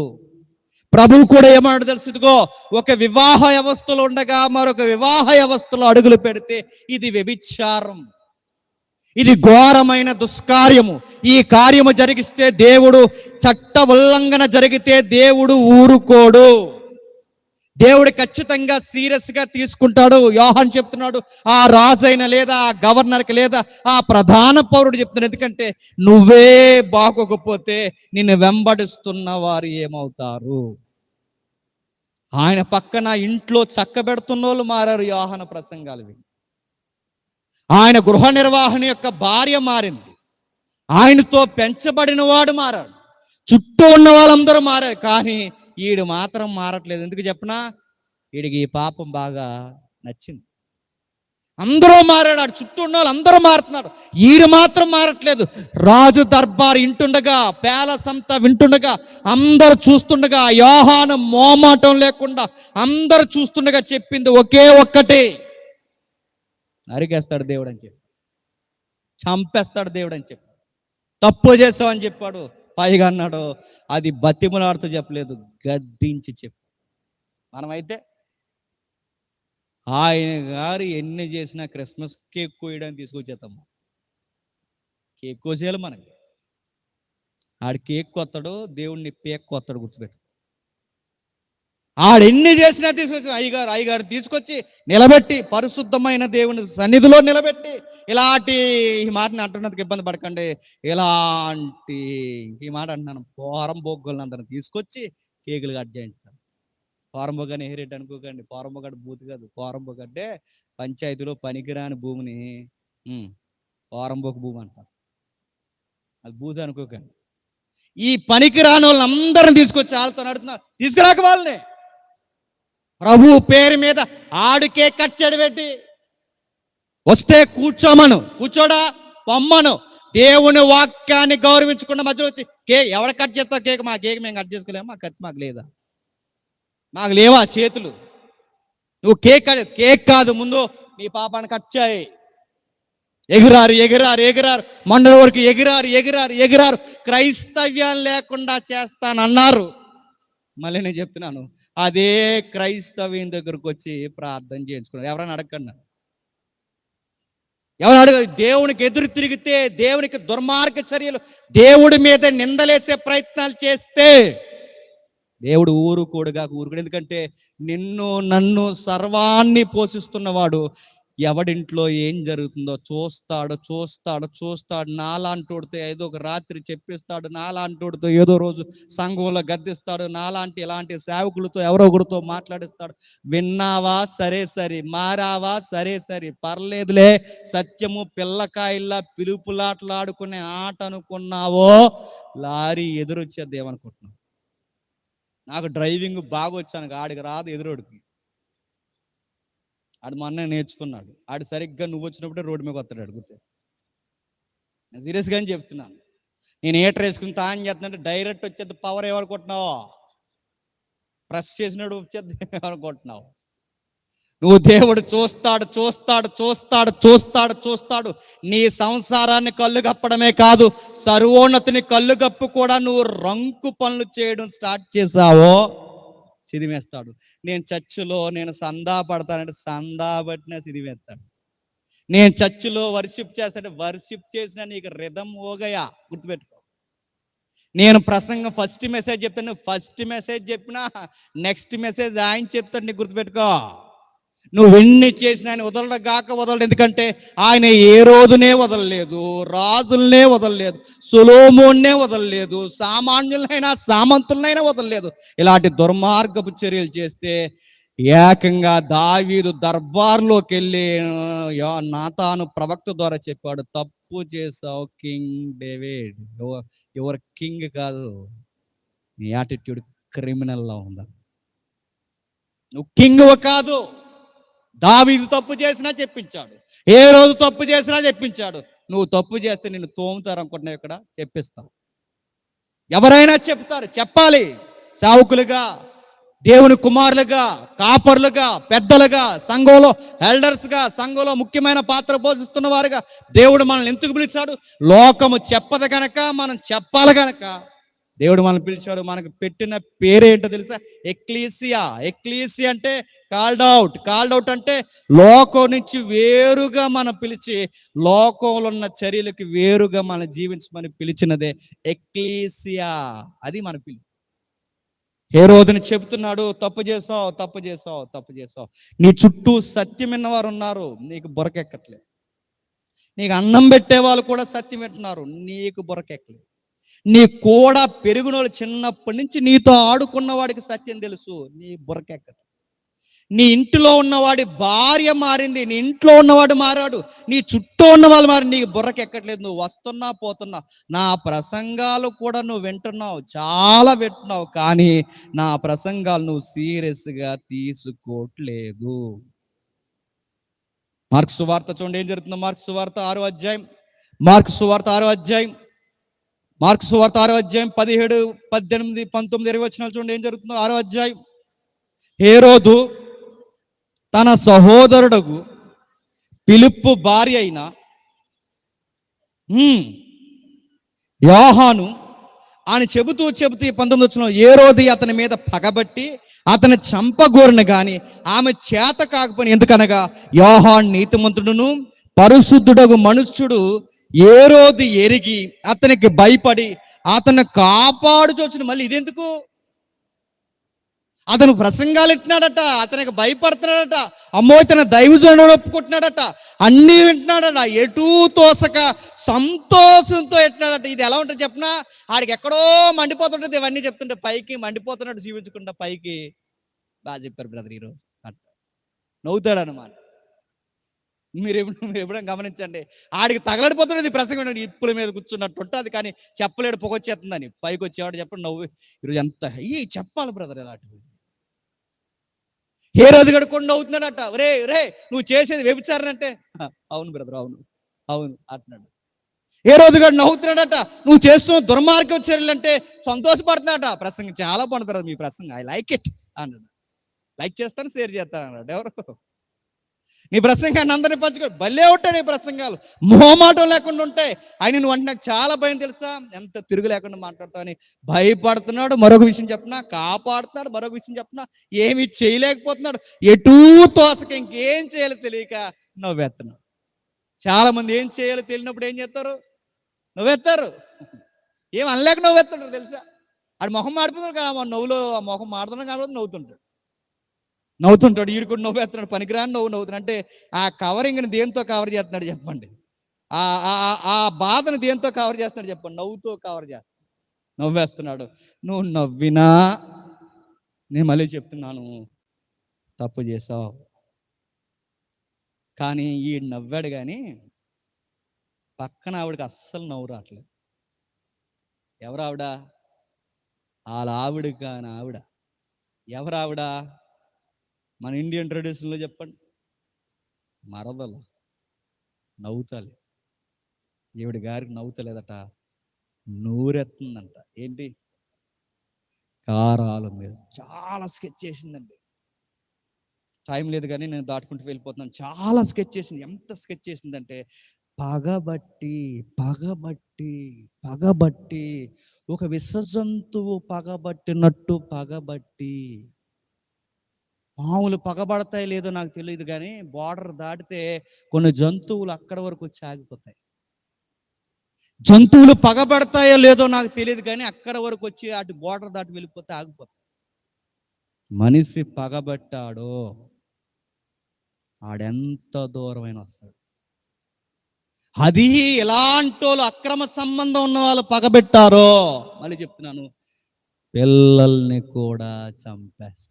ప్రభు కూడా ఏమన్నాడు తెలుసు, ఇదిగో ఒక వివాహ వ్యవస్థలో ఉండగా మరొక వివాహ వ్యవస్థలో అడుగులు పెడితే ఇది వ్యభిచారం, ఇది ఘోరమైన దుష్కార్యము. ఈ కార్యము జరిగిస్తే దేవుడు, చట్ట ఉల్లంఘన జరిగితే దేవుడు ఊరుకోడు. దేవుడు ఖచ్చితంగా సీరియస్ గా తీసుకుంటాడు. యోహాను చెప్తున్నాడు, ఆ రాజైన లేదా ఆ గవర్నర్కి లేదా ఆ ప్రధాన పౌరుడు చెప్తున్నాడు, ఎందుకంటే నువ్వే బాగోకపోతే నిన్ను వెంబడిస్తున్న వారు ఏమవుతారు. ఆయన పక్కన ఇంట్లో చక్కబెడుతున్న వాళ్ళు మారారు యోహాను ప్రసంగాలు విని. ఆయన గృహ నిర్వహణ యొక్క భార్య మారింది, ఆయనతో పెంచబడిన వాడు మారాడు, చుట్టూ ఉన్న వాళ్ళందరూ మారారు. కానీ ఈడు మాత్రం మారట్లేదు. ఎందుకు చెప్పనా, వీడికి ఈ పాపం బాగా నచ్చింది. అందరూ మారాడు, ఆడు చుట్టూ ఉన్న వాళ్ళు అందరూ మారుతున్నారు, ఈడు మాత్రం మారట్లేదు. రాజు దర్బార్ ఇంటుండగా, ప్యాలెస్ అంతా వింటుండగా, అందరు చూస్తుండగా, యోహాను మోమాటం లేకుండా అందరు చూస్తుండగా చెప్పింది ఒకే ఒక్కటి, నరికేస్తాడు దేవుడు అని చెప్పి, చంపేస్తాడు దేవుడు అని చెప్పి, తప్పు చేసావని చెప్పాడు. పైగా అన్నాడు, అది బతిమలాడుతూ చెప్పలేదు, గద్దించి చెప్పు. మనమైతే ఆయన గారు ఎన్ని చేసినా క్రిస్మస్ కేక్ కోయడానికి తీసుకొచ్చేస్తాము. కేక్ కోసేయాలి మనకి. ఆడు కేక్ కొత్తడు, దేవుడిని పేక్ కొత్తడు, గుర్తుపెట్టు. ఆడెన్ని చేసినా తీసుకొచ్చి అయ్యగారు తీసుకొచ్చి నిలబెట్టి, పరిశుద్ధమైన దేవుని సన్నిధిలో నిలబెట్టి, ఇలాంటి ఈ మాటని అంటున్నందుకు ఇబ్బంది పడకండి, ఇలాంటి ఈ మాట అంటున్నాను, పోరంబోగులను అందరిని తీసుకొచ్చి కేకులు కట్ చేయించాను. పోరంబోగాని హెరెడ్ అనుకోకండి, పోరంబోగడ్డ బూత్ కాదు. పోరంబోగడ్డే పంచాయతీలో పనికిరాని భూమిని పోరంబోకు భూమి అంటారు, అది బూత్ అనుకోకండి. ఈ పనికిరాని వాళ్ళందరిని తీసుకొచ్చి వాళ్ళతో నడుతున్నారు, తీసుకురాక వాళ్ళని ప్రభు పేరు మీద ఆడికే కట్టడి పెట్టి వస్తే కూర్చోమను, కూర్చోడా పొమ్మను. దేవుని వాక్యాన్ని గౌరవించకుండా మధ్యలో వచ్చి ఎవడ కట్ చేస్తావు కేక్, మా కేక్ మేము కట్ చేసుకోలేము, మా కత్తి మాకు లేదా, మాకు లేవా చేతులు, నువ్వు కేక్ కాదు, ముందు నీ పాపాన్ని కట్ చేయి. ఎగిరారు మండల వరకు ఎగిరారు క్రైస్తవ్యం లేకుండా చేస్తానన్నారు. మళ్ళీ నేను చెప్తున్నాను, అదే క్రైస్తవ్యం దగ్గరకు వచ్చి ప్రార్థన చేయించుకున్నారు. ఎవరైనా అడగండి, దేవునికి ఎదురు తిరిగితే, దేవునికి దుర్మార్గ చర్యలు, దేవుడి మీద నిందలేసే ప్రయత్నాలు చేస్తే దేవుడు ఊరుకోడు. ఎందుకంటే నిన్ను నన్ను సర్వాన్ని పోషిస్తున్నవాడు ఎవడింట్లో ఏం జరుగుతుందో చూస్తాడు. నాలాంటోడితో ఏదో ఒక రాత్రి చెప్పిస్తాడు, నాలాంటోడితో ఏదో రోజు సంఘంలో గద్దిస్తాడు, నాలాంటి ఇలాంటి సేవకులతో ఎవరో ఒకరితో మాట్లాడిస్తాడు. విన్నావా, సరే, మారావా, సరే, పర్లేదులే, సత్యము పిల్లకాయల్లా పిలుపులాటలాడుకునే ఆట అనుకున్నావో, లారీ ఎదురొచ్చేది ఏమనుకుంటున్నావు. నాకు డ్రైవింగ్ బాగా వచ్చాను, ఆడికి రాదు ఎదురోడికి. ఆడు మొన్న నేర్చుకున్నాడు, ఆడు సరిగ్గా నువ్వు వచ్చినప్పుడే రోడ్డు మీద వస్తాడు. అడుగుతే నేను సీరియస్గా అని చెప్తున్నాను. నేను ఏటర్ వేసుకుని తాను చేస్తున్నట్టు డైరెక్ట్ వచ్చేది పవర్ ఏమనుకుంటున్నావు, ప్రెస్ చేసినాడు వచ్చేది ఏమనుకుంటున్నావు. నువ్వు దేవుడు చూస్తాడు. నీ సంసారాన్ని కళ్ళు కప్పడమే కాదు, సర్వోన్నతిని కళ్ళు కప్పు కూడా నువ్వు రంకు పనులు చేయడం స్టార్ట్ చేసావో సిదిమేస్తాడు. నేను చర్చిలో సందా పడతానంటే సందా పట్టినా సిదిమేస్తాడు. నేను చర్చిలో వర్షిప్ చేస్తానంటే వర్షిప్ చేసినా నీకు రిధం ఓగయా, గుర్తుపెట్టుకో. నేను ప్రసంగం ఫస్ట్ మెసేజ్ చెప్తాను, ఫస్ట్ మెసేజ్ చెప్పినా నెక్స్ట్ మెసేజ్ ఆయన చెప్తాడు, నీకు గుర్తుపెట్టుకో. నువ్వు ఎన్ని చేసినా ఆయన వదలడు. ఎందుకంటే ఆయన ఏ రోజునే వదలలేదు, రాజులనే వదలలేదు, సొలొమోన్నే వదలలేదు, సామాన్యులైనా సామంతులనైనా వదలలేదు. ఇలాంటి దుర్మార్గపు చర్యలు చేస్తే ఏకంగా దావీదు దర్బార్లోకి వెళ్ళి నాతాను ప్రవక్త ద్వారా చెప్పాడు, తప్పు చేసావు కింగ్ డేవిడ్, యువర్ కింగ్ కాదు, నీ యాటిట్యూడ్ క్రిమినల్లా ఉందా, నువ్వు కింగ్ కాదు. దావీదు తప్పు చేసినా చెప్పించాడు, ఏ రోజు తప్పు చేసినా చెప్పించాడు. నువ్వు తప్పు చేస్తే నిన్ను తోముతారు అనుకుంటున్నావు, ఇక్కడ చెప్పిస్తావు. ఎవరైనా చెప్తారు, చెప్పాలి. సేవకులుగా దేవుని కుమారులుగా, కాపర్లుగా, పెద్దలుగా, సంఘంలో ఎల్డర్స్గా, సంఘంలో ముఖ్యమైన పాత్ర పోషిస్తున్న వారుగా దేవుడు మనల్ని ఎందుకు పిలిచాడు? లోకము చెప్పదు గనక మనం చెప్పాలి గనక దేవుడు మనల్ని పిలిచాడు. మనకు పెట్టిన పేరేంటో తెలుసా? ఎక్లీసియా. ఎక్లీసియా అంటే కాల్డ్ అవుట్. కాల్డ్ అవుట్ అంటే లోకం నుంచి వేరుగా మనం పిలిచి, లోకంలో ఉన్న చర్యలకు వేరుగా మనం జీవించమని పిలిచినదే ఎక్లీసియా. అది మన పిలుపు. హేరోదుని చెబుతున్నాడు, తప్పు చేసావు, తప్పు చేసావు, తప్పు చేసావు. నీ చుట్టూ సత్యం విన్నవారు ఉన్నారు, నీకు బురకెక్కట్లేదు. నీకు అన్నం పెట్టే వాళ్ళు కూడా సత్యం వింటున్నారు, నీకు బురకెక్కలేదు. నీ కూడా పెరుగునోళ్ళు చిన్నప్పటి నుంచి నీతో ఆడుకున్న వాడికి సత్యం తెలుసు, నీ బురకెక్కట్లేదు. నీ ఇంటిలో ఉన్నవాడి భార్య మారింది, నీ ఇంట్లో ఉన్నవాడు మారాడు, నీ చుట్టూ ఉన్న వాళ్ళు మారి, నీకు బుర్రకెక్కట్లేదు. నువ్వు వస్తున్నా పోతున్నా, నా ప్రసంగాలు కూడా నువ్వు వింటున్నావు, చాలా వింటున్నావు, కానీ నా ప్రసంగాలు నువ్వు సీరియస్గా తీసుకోవట్లేదు. మార్కు సువార్త చూడండి ఏం జరుగుతుందో. మార్కు సువార్త 6వ అధ్యాయం, మార్కు సువార్త 6వ అధ్యాయం, మార్కు సువార్త 6వ అధ్యాయం 17, 18, 19, 20 వచనాలు చూడండి ఏం జరుగుతుందో. 6వ అధ్యాయం. హేరోదు తన సహోదరుడు ఫిలిప్పు భార్య అయిన యోహాను ఆయన చెబుతూ 19 వచనంలో, హేరోదు అతని మీద పగబట్టి అతని చంపగోరిన గాని ఆమె చేత కాకపోయిన, ఎందుకనగా యోహాను నీతిమంతుడును పరిశుద్ధుడగు మనుష్యుడు హేరోదు ఎరిగి అతనికి భయపడి అతను కాపాడుచొచ్చును. మళ్ళీ ఇదెందుకు? అతను ప్రసంగాలు ఇట్టినాడట, అతనికి భయపడుతున్నాడట, అమ్మో తన దైవజనుడు ఒప్పుకుంటున్నాడట, అన్నీ వింటున్నాడట, ఎటూ తోసక సంతోషంతో ఎట్టినాడట. ఇది ఎలా ఉంటుంది చెప్పినా, ఆడికి ఎక్కడో మండిపోతుంటుంది. ఇవన్నీ చెప్తుంటే పైకి మండిపోతున్నట్టు చూపించకుండా పైకి బాగా చెప్పారు బ్రదర్ ఈరోజు అట్లా నవ్వుతాడు అనమాట. మీరు ఎప్పుడైనా గమనించండి, ఆడికి తగలడిపోతున్నది ప్రసంగం, ఇప్పుల మీద కూర్చున్నట్టు ఉంటుంది, కానీ చెప్పలేడు, పొగొచ్చేస్తుందని. పైకి వచ్చేవాడు చెప్పండి, నవ్వు ఈరోజు ఎంత చెప్పాలి బ్రదర్ ఇలాంటివి. హేరోదు గడుకుండా అవుతున్నాడట, రే రే నువ్వు చేసేది వ్యభిచారం అంటే, అవును బ్రదర్, అవును అవును అంటున్నాడు. హేరోదు గడు నవ్వుతున్నాడట, నువ్వు చేస్తున్న దుర్మార్గం చర్యలు అంటే సంతోషపడుతున్నాడట. ప్రసంగం చాలా బాగుంటుంది మీ ప్రసంగం, ఐ లైక్ ఇట్ అన్నాడు. లైక్ చేస్తాను, షేర్ చేస్తాను అన్నాడు. ఎవరు? నీ ప్రసంగాన్ని అందరినీ పంచుకో. భలే ఉంటాయి నీ ప్రసంగాలు, మొహమాటం లేకుండా ఉంటాయి. ఆయన నువ్వు అంటే నాకు చాలా భయం తెలుసా, ఎంత తిరుగు లేకుండా మాట్లాడతావని. భయపడుతున్నాడు, మరొక విషయం చెప్పినా కాపాడుతున్నాడు, మరొక విషయం చెప్పినా ఏమీ చేయలేకపోతున్నాడు, ఎటూ తోసక ఇంకేం చేయాలో తెలియక నవ్వేస్తున్నాడు. చాలా మంది ఏం చేయాలో తెలియనప్పుడు ఏం చేస్తారు? నవ్వేస్తారు. ఏం అనలేక నవ్వేస్తాడు తెలుసా. ఆడు మొహం మాడిపోతున్నాడు కదా, నవ్వులో ఆ మొహం మాడుతున్నాడు కాబట్టి నవ్వుతుంటాడు. ఈడు కూడా నవ్వేస్తున్నాడు, పనికిరాని నవ్వుతున్నాడు. అంటే ఆ కవరింగ్ని దేంతో కవర్ చేస్తున్నాడు చెప్పండి? ఆ బాధను దేంతో కవర్ చేస్తున్నాడు చెప్పండి? నవ్వుతో కవర్ చేస్తాడు, నవ్వేస్తున్నాడు. నువ్వు నవ్వినా, నేను మళ్ళీ చెప్తున్నాను, తప్పు చేసావు. కానీ ఈ నవ్వాడు కానీ పక్కన ఆవిడకి అస్సలు నవ్వు రావట్లేదు. ఎవరు ఆవిడ? వాళ్ళ ఆవిడ కానీ ఆవిడ. ఎవరు ఆవిడ? మన ఇండియన్ ట్రెడిషన్లో చెప్పండి, మరదలు. నవ్వుతాలి, ఈవిడ గారికి నవ్వుతలేదట, నూరెత్తుందంట. ఏంటి? కారాల మీద చాలా స్కెచ్ చేసిందండి. టైం లేదు కానీ నేను దాటుకుంటూ వెళ్ళిపోతున్నాను. చాలా స్కెచ్ చేసింది. ఎంత స్కెచ్ చేసిందంటే, పగబట్టి పగబట్టి పగబట్టి, ఒక విసర్జంతువు పగబట్టినట్టు పగబట్టి. పాములు పగబడతాయి లేదో నాకు తెలియదు కానీ బార్డర్ దాటితే కొన్ని జంతువులు అక్కడ వరకు వచ్చి ఆగిపోతాయి. జంతువులు పగబడతాయో లేదో నాకు తెలియదు కానీ అక్కడ వరకు వచ్చి అటు బార్డర్ దాటి వెళ్ళిపోతే ఆగిపోతాయి. మనిషి పగబట్టాడో ఆడెంత దూరమైన వస్తాడు. అది ఎలాంటి వాళ్ళు, అక్రమ సంబంధం ఉన్న వాళ్ళు పగబెట్టారో, మళ్ళీ చెప్తున్నాను, పిల్లల్ని కూడా చంపేస్తారు.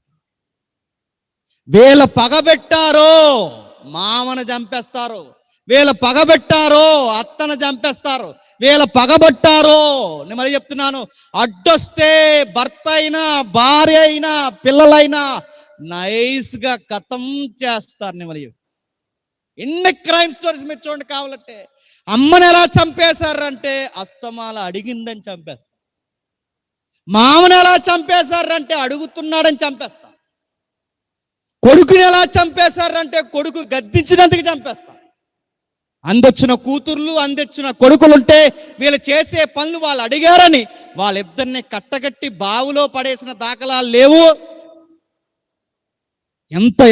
వీళ్ళ పగబెట్టారో మామను చంపేస్తారు, వీళ్ళ పగబెట్టారో అత్తను చంపేస్తారు, వీళ్ళ పగబట్టారో. నేను మళ్ళీ చెప్తున్నాను, అడ్డొస్తే భర్త అయినా భార్య అయినా పిల్లలైనా నైస్గా కథం చేస్తారు. నేను మళ్ళీ ఎన్ని క్రైమ్ స్టోరీస్ మీరు చూడండి కావాలంటే. అమ్మని ఎలా చంపేశారంటే అస్తమాల అడిగిందని చంపేస్తారు. మామను ఎలా చంపేశారంటే అడుగుతున్నాడని చంపేస్తా. కొడుకుని ఎలా చంపేశారంటే కొడుకు గద్దించినందుకు చంపేస్తా. అందొచ్చిన కూతుర్లు అందొచ్చిన కొడుకులుంటే వీళ్ళు చేసే పనులు వాళ్ళు అడిగారని వాళ్ళిద్దరిని కట్టగట్టి బావిలో పడేసిన దాఖలాలు లేవు.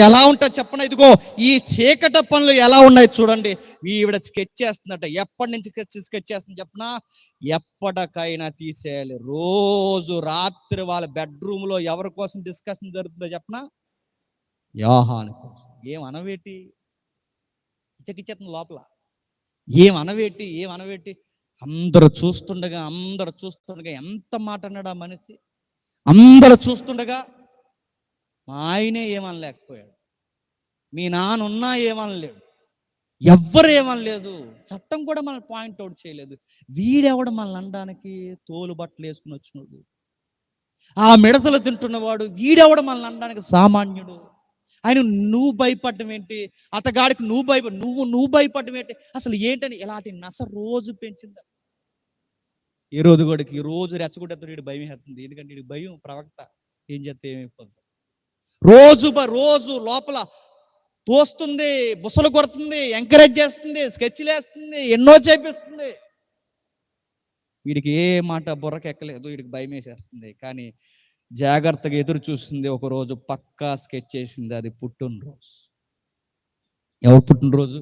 ఎలా ఉంటుంది చెప్పండి. ఇదిగో ఈ చీకట పనులు ఎలా ఉన్నాయి చూడండి. ఈవిడ స్కెచ్ చేస్తుందట. ఎప్పటి నుంచి స్కెచ్ చేస్తుంది చెప్పనా? ఎప్పటికైనా తీసేయాలి. రోజు రాత్రి వాళ్ళ బెడ్రూమ్లో ఎవరి కోసం డిస్కషన్ జరుగుతుందో చెప్పనా? యోహాను కోసం. ఏం అనవేటి ఇచ్చకిచ్చేస్తుంది లోపల. ఏం అనవేటి అందరూ చూస్తుండగా ఎంత మాట అన్నాడు ఆ మనిషి. అందరూ చూస్తుండగా మా ఆయనే ఏమనలేకపోయాడు, మీ నాన్న ఉన్నా ఏమనలేడు, ఎవ్వరు ఏమనలేదు, చట్టం కూడా మనల్ని పాయింట్అవుట్ చేయలేదు. వీడెవడ మనల్ని అనడానికి? తోలు బట్టలు వేసుకుని వచ్చినాడు, ఆ మిడతలు తింటున్నవాడు వీడెవడ మనల్ని అనడానికి? సామాన్యుడు. ఆయన నువ్వు భయపడడం ఏంటి? అతగాడికి నువ్వు భయపడడం ఏంటి? అసలు ఏంటని ఇలాంటి నస రోజు పెంచిందా? ఈ రోజు గడికి ఈ రోజు రెచ్చగొట్టేస్తాడు. వీడు భయం వేస్తుంది. ఎందుకంటే వీడికి భయం ప్రవక్త ఏం చేస్తే ఏమైపోతుంది. రోజు లోపల తోస్తుంది, బుసలు కొడుతుంది, ఎంకరేజ్ చేస్తుంది, స్కెచ్లు వేస్తుంది, ఎన్నో చేపిస్తుంది. వీడికి ఏ మాట బుర్రకెక్కలేదు, వీడికి భయం వేసేస్తుంది. కానీ జాగ్రత్తగా ఎదురు చూస్తుంది. ఒకరోజు పక్కా స్కెచ్ చేసింది. అది పుట్టినరోజు. ఎవరు పుట్టినరోజు?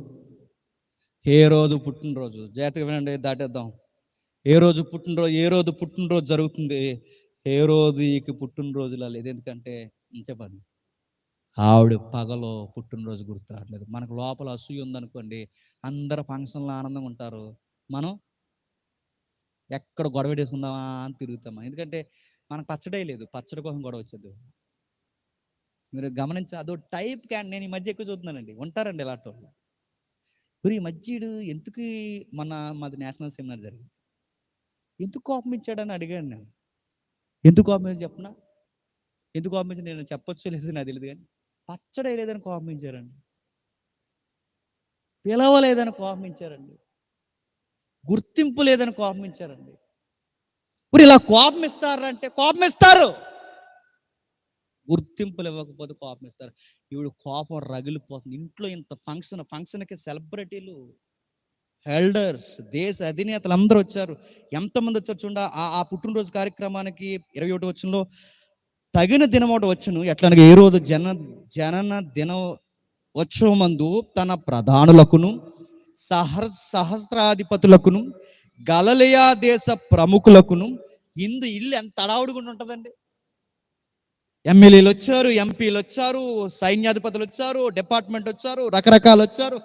హేరోదు పుట్టినరోజు. జాగ్రత్తగా వినండి, దాటేద్దాం. ఏ రోజు పుట్టినరోజు జరుగుతుంది. హేరోదికి పుట్టినరోజులా లేదు. ఎందుకంటే చెప్పండి, ఆవిడ పగలో పుట్టినరోజు గుర్తు రావట్లేదు. మనకు లోపల అసూయ ఉందనుకోండి, అందరు ఫంక్షన్లో ఆనందంగా ఉంటారు, మనం ఎక్కడ గొడవ వేసుకుందామా అని తిరుగుతామా. ఎందుకంటే మనకు పచ్చడే లేదు, పచ్చడి కోసం గొడవ వచ్చేది. మీరు గమనించి అదో టైప్ క్యాన్. నేను ఈ మధ్య ఎక్కువ చూస్తున్నానండి, ఉంటారండి ఇలాంటి వాళ్ళు. ఈ మధ్యడు ఎందుకు మాది నేషనల్ సెమినార్ జరిగింది, ఎందుకు కోపం ఇచ్చాడని అడిగాను నేను. ఎందుకు కోపం చెప్పనా? ఎందుకు కోపం ఇచ్చి నేను చెప్పొచ్చు లేదు నాకు తెలియదు, కానీ పచ్చడి లేదని కోపం ఇచ్చారండి, పిలవలేదని కోపం ఇచ్చారండి, గుర్తింపు లేదని కోపం ఇచ్చారండి. ఇప్పుడు ఇలా కోపం ఇస్తారంటే కోపం ఇస్తారు, గుర్తింపులు ఇవ్వకపోతే కోపం ఇస్తారు. ఇప్పుడు కోపం రగిలిపోతుంది. ఇంట్లో ఇంత ఫంక్షన్కి సెలబ్రిటీలు, ఎల్డర్స్, దేశ అధినేతలు అందరూ వచ్చారు. ఎంతమంది వచ్చారు చూడండి. ఆ పుట్టినరోజు కార్యక్రమానికి 21 వచనంలో తగిన దినం ఒకటి వచ్చును. ఎట్లనగా ఏ రోజు జనన దిన ఉత్సవమందు తన ప్రధానులకును సహస్రాధిపతులకును గలిలయ దేశ ప్రముఖులకును ఇల్లు ఎంత అడావుడుగా ఉంటుందండి. ఎమ్మెల్యేలు వచ్చారు, ఎంపీలు వచ్చారు, సైన్యాధిపతులు వచ్చారు, డిపార్ట్మెంట్ వచ్చారు, రకరకాలు వచ్చారు.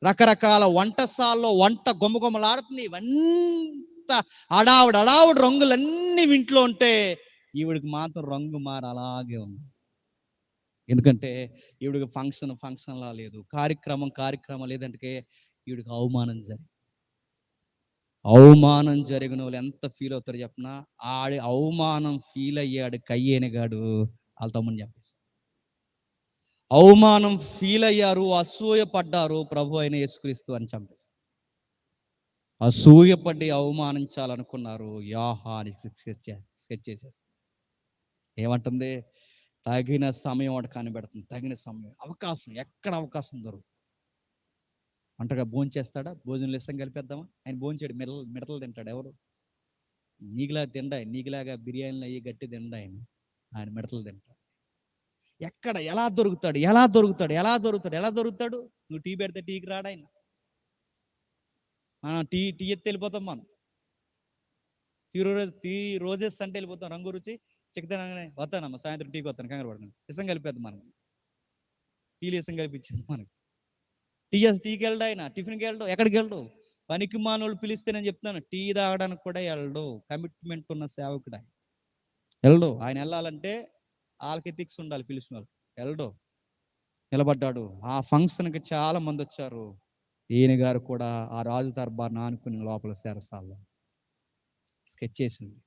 రకరకాల వంటశాలలో వంట గుమ్మగుమ్మలాడుతుంది. ఇవంతా అడావుడు రంగులన్నీ ఇంట్లో ఉంటే ఈవిడికి మాత్రం రంగు మారి అలాగే ఉంది. ఎందుకంటే ఈవిడికి ఫంక్షన్లా లేదు, కార్యక్రమం లేదంటే ఈవిడికి అవమానం జరిగిన వాళ్ళు ఎంత ఫీల్ అవుతారు చెప్పనా? ఆడి అవమానం ఫీల్ అయ్యాడు కయ్యేనగాడు వాళ్ళ తమ్ముని చెప్పేసి. అవమానం ఫీల్ అయ్యారు, అసూయ పడ్డారు, ప్రభు అయిన యేసుక్రీస్తు అని చంపేస్తారు. అసూయపడి అవమానించాలనుకున్నారు. యోహాను స్కెచ్ చేసేస్తారు. ఏమంటుంది? తగిన సమయం ఒకటి కనిపెడుతుంది. తగిన సమయం, అవకాశం, ఎక్కడ అవకాశం దొరుకుతుంది అంటగా భోజనం చేస్తాడా? భోజనం ఇష్టం కలిపేద్దామా? ఆయన భోజనం చేయడు, మిడతలు తింటాడు. ఎవరు? నీకులాగా బిర్యానీలు అయ్యి గట్టి తిండా ఆయన మిడతలు తింటాడు. ఎక్కడ ఎలా దొరుకుతాడు? నువ్వు టీ పెడితే టీకి రాడు ఆయన. మనం టీ ఎత్తి వెళ్ళిపోతాం. మనం టీ రోజెస్ అంటే వెళ్ళిపోతాం. రంగు రుచి చిక్కదనగానే వస్తానమ్మా, సాయంత్రం టీకి వస్తాను, కంగారు పడకండి. ఇష్టం కలిపేద్దాం మనకి, టీలు ఇష్టం కలిపించేది మనకి. టీకి వెళ్ళడు ఆయన, టిఫిన్కి వెళ్ళడు, ఎక్కడికి వెళ్ళడు. పనికి మానవులు పిలిస్తే నేను చెప్తాను, టీ తాగడానికి కూడా వెళ్ళడు. కమిట్మెంట్ ఉన్న సేవకుడు ఆయన, వెళ్ళడు. ఆయన వెళ్ళాలంటే వాళ్ళకి ఎథిక్స్ ఉండాలి, పిలిచిన వాళ్ళు. వెళ్ళడు, నిలబడ్డాడు. ఆ ఫంక్షన్కి చాలా మంది వచ్చారు. ఈయన గారు కూడా ఆ రాజు దర్బార్ ఆనుకుని లోపల శరసాల్లో స్కెచ్ చేసింది.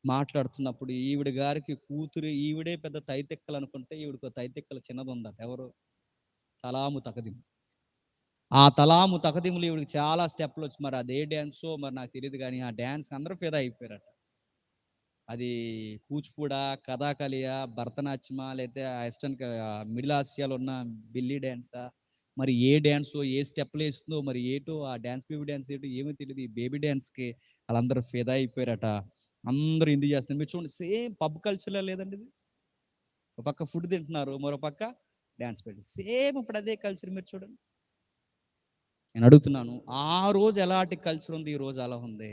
మాట్లాడుతున్నప్పుడు ఈవిడ గారికి కూతురు, ఈవిడే పెద్ద తైతెక్కలు అనుకుంటే ఈవిడికి తైతెక్కలు చిన్నది ఉందట. ఎవరు? తలాము తకదిము. ఆ తలాము తకదిములు ఈవిడికి చాలా స్టెప్లు వచ్చి, మరి అదే డ్యాన్సో మరి నాకు తెలియదు, కానీ ఆ డ్యాన్స్ అందరూ ఫిదా అయిపోయారట. అది కూచిపూడా, కథాకళియా, భరతనాట్యమా, లేతే వెస్టర్న్ మిడిల్ ఆసియాలో ఉన్న బెల్లీ డాన్సా, మరి ఏ డాన్సో, ఏ స్టెప్పులు వేస్తుందో, మరి ఏటో ఆ డాన్స్ బేబీ డాన్స్ ఏటో ఏమో తెలియదు. ఈ బేబీ డాన్స్కి వాళ్ళందరూ ఫిదా అయిపోయారట. అందరూ ఎందుకు చేస్తున్నారు మీరు చూడండి. సేమ్ పబ్ కల్చర్లో లేదండి ఇది. ఒక పక్క ఫుడ్ తింటున్నారు, మరో పక్క డాన్స్ పెట్టి సేమ్ ఇప్పుడు అదే కల్చర్ మీరు చూడండి. నేను అడుగుతున్నాను, ఆ రోజు ఎలాంటి కల్చర్ ఉంది, ఈ రోజు అలా ఉంది.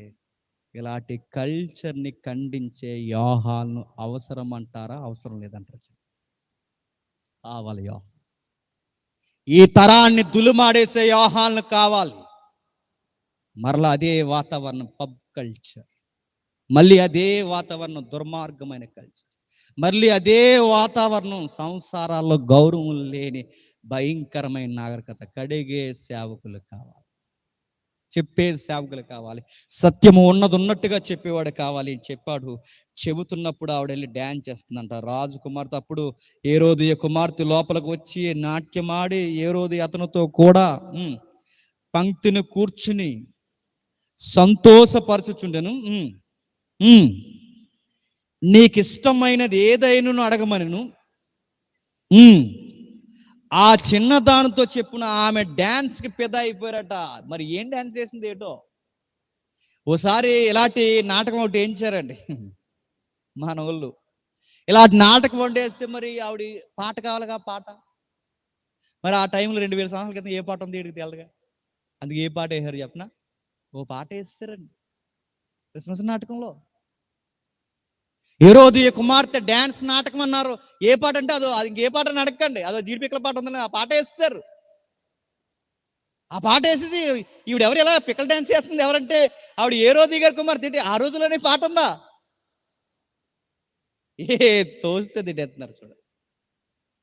ఇలాంటి కల్చర్ని ఖండించే యోహాను అవసరం అంటారా, అవసరం లేదంటారా? కావాలి యోహాను. ఈ తరాన్ని దులుమాడేసే యోహాను కావాలి. మరలా అదే వాతావరణం పబ్ కల్చర్, మళ్ళీ అదే వాతావరణం దుర్మార్గమైన కల్చర్, మళ్ళీ అదే వాతావరణం సంసారాల్లో గౌరవం లేని భయంకరమైన నాగరికత. కడిగే సేవకులు కావాలి, చెప్పే సేవకులు కావాలి, సత్యము ఉన్నది ఉన్నట్టుగా చెప్పేవాడు కావాలి. చెప్పాడు. చెబుతున్నప్పుడు ఆవిడ వెళ్ళి డ్యాన్స్ చేస్తుందంట. రాజకుమార్తె అప్పుడు హేరోదియ కుమార్తె లోపలికి వచ్చి నాట్యమాడి హేరోది అతనితో కూడా పంక్తిని కూర్చుని సంతోషపరచుచుండెను. నీకు ఇష్టమైనది ఏదైనా అడగమనను. ఆ చిన్న దానితో చెప్పున ఆమె డాన్స్కి పెద్ద అయిపోయారట. మరి ఏం డాన్స్ చేసింది ఏటో. ఓసారి ఇలాంటి నాటకం ఒకటి వేయించారండి మన వాళ్ళు. ఇలాంటి నాటకం వండేస్తే మరి ఆవిడ పాట కావాలిగా, పాట. మరి ఆ టైంలో 2000 సంవత్సరాల క్రితం ఏ పాట ఉంది వీడికి తెలదుగా. అందుకే ఏ పాట వేసారు చెప్పనా? ఓ పాట వేస్తారండి క్రిస్మస్ నాటకంలో. హేరోదియ కుమార్తె డాన్స్ నాటకం అన్నారు. ఏ పాట అంటే అదో, అది ఇంకే పాట అని అడగండి, అదో జీడిపిక్కల పాట ఉందని ఆ పాట వేస్తారు. ఆ పాట వేసేసి ఈవిడ ఎవరు ఎలా పిక్కల డాన్స్ చేస్తుంది ఎవరంటే ఆవిడ హేరోది గారి కుమార్తె. ఆ రోజులోనే పాట ఉందా? ఏ తోస్తే తిట్టేస్తున్నారు చూడండి.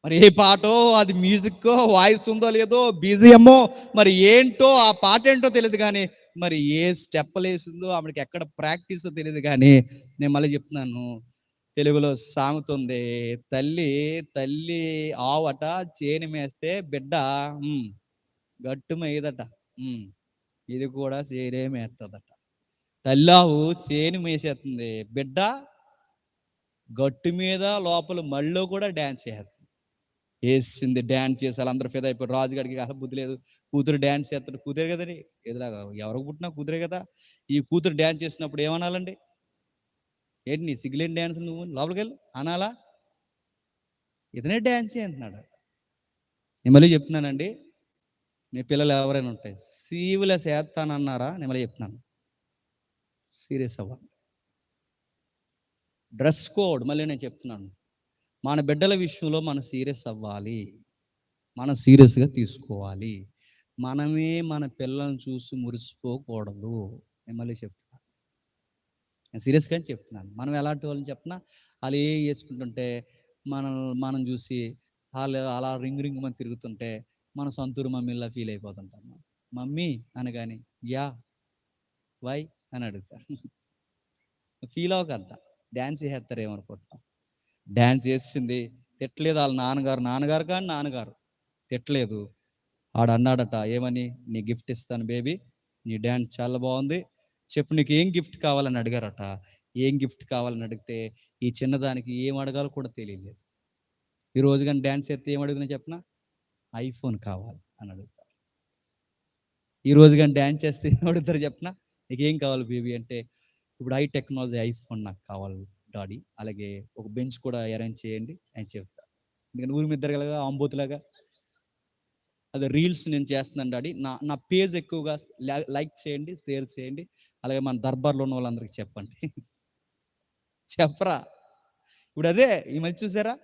మరి ఏ పాటో, అది మ్యూజిక్కో, వాయిస్ ఉందో లేదో, బీజిఎమ్మో, మరి ఏంటో ఆ పాట ఏంటో తెలియదు. కానీ మరి ఏ స్టెప్పులు వేసిందో, ఆవిడకి ఎక్కడ ప్రాక్టీసో తెలియదు. కానీ నేను మళ్ళీ చెప్తున్నాను, తెలుగులో సామెత ఉంది, తల్లి తల్లి ఆవట చేను మేస్తే బిడ్డ గట్టు మేయదట. ఇది కూడా చేనే మేస్తుందట. తల్లావు చేను మేసేస్తుంది, బిడ్డ గట్టు మీద లోపల మళ్ళీ కూడా డ్యాన్స్ చేస్తుంది. వేసింది, డ్యాన్స్ చేసి వాళ్ళందరూ ఫిదా అయిపోయి. రాజుగారికి అసలు బుద్ధి లేదు. కూతురు డ్యాన్స్ చేస్తాడు, కూతురే కదండి, ఎదురాగా ఎవరికి పుట్టినా కూతురే కదా. ఈ కూతురు డ్యాన్స్ చేసినప్పుడు ఏమనాలండి? ఏంటి నీ సిగ్గులేని డ్యాన్స్, నువ్వు లోపలికి వెళ్ళి అనాలా? ఇతనే డ్యాన్స్ చేస్తున్నాడు. నేను మళ్ళీ చెప్తున్నానండి, మీ పిల్లలు ఎవరైనా ఉంటాయి సీవుల చేస్తానన్నారా? నేను మళ్ళీ చెప్తున్నాను, సీరియస్ అవ్వండి. డ్రెస్ కోడ్ మళ్ళీ నేను చెప్తున్నాను, మన బిడ్డల విషయంలో మనం సీరియస్ అవ్వాలి, మనం సీరియస్గా తీసుకోవాలి. మనమే మన పిల్లల్ని చూసి మురిసిపోకూడదు. నేను మళ్ళీ చెప్తున్నాను, నేను సీరియస్గా చెప్తున్నాను. మనం ఎలాంటి వాళ్ళని చెప్పినా వాళ్ళు ఏ వేసుకుంటుంటే మనం మనం చూసి వాళ్ళు అలా రింగ్ రింగ్ మనం తిరుగుతుంటే మన సొంతూరు మమ్మీలా ఫీల్ అయిపోతుంటాం. మమ్మీ అనగాని యా వై అని అడుగుతారు. ఫీల్ అవ్వకంత, డ్యాన్స్ చేస్తారు ఏమనుకుంటున్నాం. డ్యాన్స్ చేసింది, తిట్టలేదు వాళ్ళ నాన్నగారు. నాన్నగారు కానీ నాన్నగారు తిట్టలేదు. ఆడు అన్నాడట, ఏమని? నీ గిఫ్ట్ ఇస్తాను బేబీ, నీ డ్యాన్స్ చాలా బాగుంది, చెప్పు నీకు ఏం గిఫ్ట్ కావాలని అడిగారట. ఏం గిఫ్ట్ కావాలని అడిగితే ఈ చిన్నదానికి ఏం అడగాలో కూడా తెలియలేదు. ఈ రోజు కానీ డ్యాన్స్ చేస్తే ఏం అడుగుతున్నా చెప్పనా? ఐఫోన్ కావాలి అని అడుగుతారు. ఈ రోజు కానీ డ్యాన్స్ చేస్తే ఏం అడుగుతారు చెప్పనా? నీకు ఏం కావాలి బేబీ అంటే, ఇప్పుడు హై టెక్నాలజీ ఐఫోన్ నాకు కావాలి డాడీ, అలాగే ఒక బెంచ్ కూడా అరేంజ్ చేయండి అని చెప్తా. ఎందుకంటే ఊరి మీద తిరగలగా, ఆంబోతులాగా. అదే రీల్స్ నేను చేస్తున్నాను డాడీ, నా నా పేజ్ ఎక్కువగా లైక్ చేయండి, షేర్ చేయండి, అలాగే మన దర్బార్లో ఉన్న వాళ్ళందరికీ చెప్పండి. చెప్పరా? ఇప్పుడు అదే ఈ మధ్య చూసారా,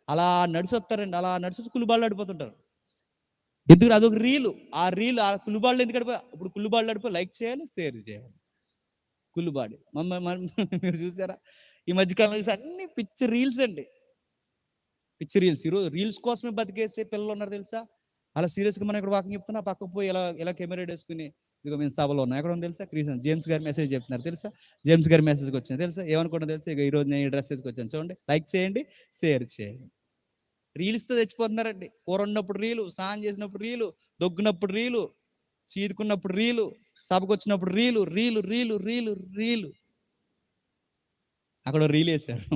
అలా నడిచొస్తారండి, అలా నడిచొచ్చి కులుబాళ్ళు ఆడిపోతుంటారు. ఎందుకు? అదొక రీలు. ఆ రీలు ఆ కులుబాళ్ళు ఎందుకు ఆడిపోయి, ఇప్పుడు కులుబాళ్ళు ఆడిపోయి లైక్ చేయాలి, షేర్ చేయాలి. కులుబాడి మీరు చూసారా ఈ మధ్యకాలంలో చూసి అన్ని పిచ్చి రీల్స్ అండి, పిచ్చి రీల్స్. ఈరోజు రీల్స్ కోసమే బతికేసే పిల్లలు ఉన్నారు తెలుసా. అలా సీరియస్గా మనం ఇక్కడ వాకింగ్ చెప్తున్నా, పక్కకు పోయి ఇలా ఇలా కెమెరా వేసుకుని ఇదిగో మేము సభలో ఉన్నాం. ఎక్కడ ఉంది తెలుసా? క్రిస్టియన్ జేమ్స్ గారి మెసేజ్ చెప్తున్నారు తెలుసా. జేమ్స్ గారి మెసేజ్కి వచ్చింది తెలుసా. ఏమనుకుంటున్నా తెలుసా? ఇక ఈరోజు నేను ఈ డ్రెస్ వేసుకొచ్చాను చూడండి, లైక్ చేయండి, షేర్ చేయండి. రీల్స్తో తెచ్చిపోతున్నారండి. కూర ఉన్నప్పుడు రీలు, స్నానం చేసినప్పుడు రీలు, దొగ్గునప్పుడు రీలు, చీదుకున్నప్పుడు రీలు, సభకు వచ్చినప్పుడు reel reel reel reel reel. అక్కడ రీల్ వేశారు.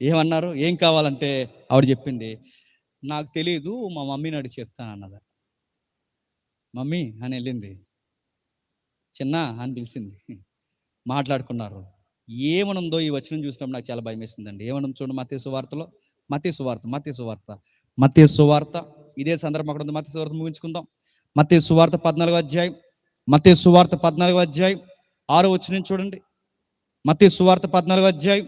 ఏమన్నారు, ఏం కావాలంటే ఆవిడ చెప్పింది, నాకు తెలియదు, మా మమ్మీని అడిగి చెప్తాను అన్నది. మమ్మీ అని వెళ్ళింది, చిన్న అని పిలిచింది, మాట్లాడుకున్నారు. ఏమనుందో ఈ వచనం చూసినప్పుడు నాకు చాలా భయం వేసిందండి. ఏమనుంది చూడండి, మత్తయి సువార్తలో, మత్తయి సువార్త ఇదే సందర్భం అక్కడ ఉంది. మత్తయి సువార్త ముగించుకుందాం. మత్తయి సువార్త 14వ అధ్యాయం, మత్తయి సువార్త 14వ అధ్యాయం 6వ వచనం చూడండి. మత్తయి సువార్త 14వ అధ్యాయం.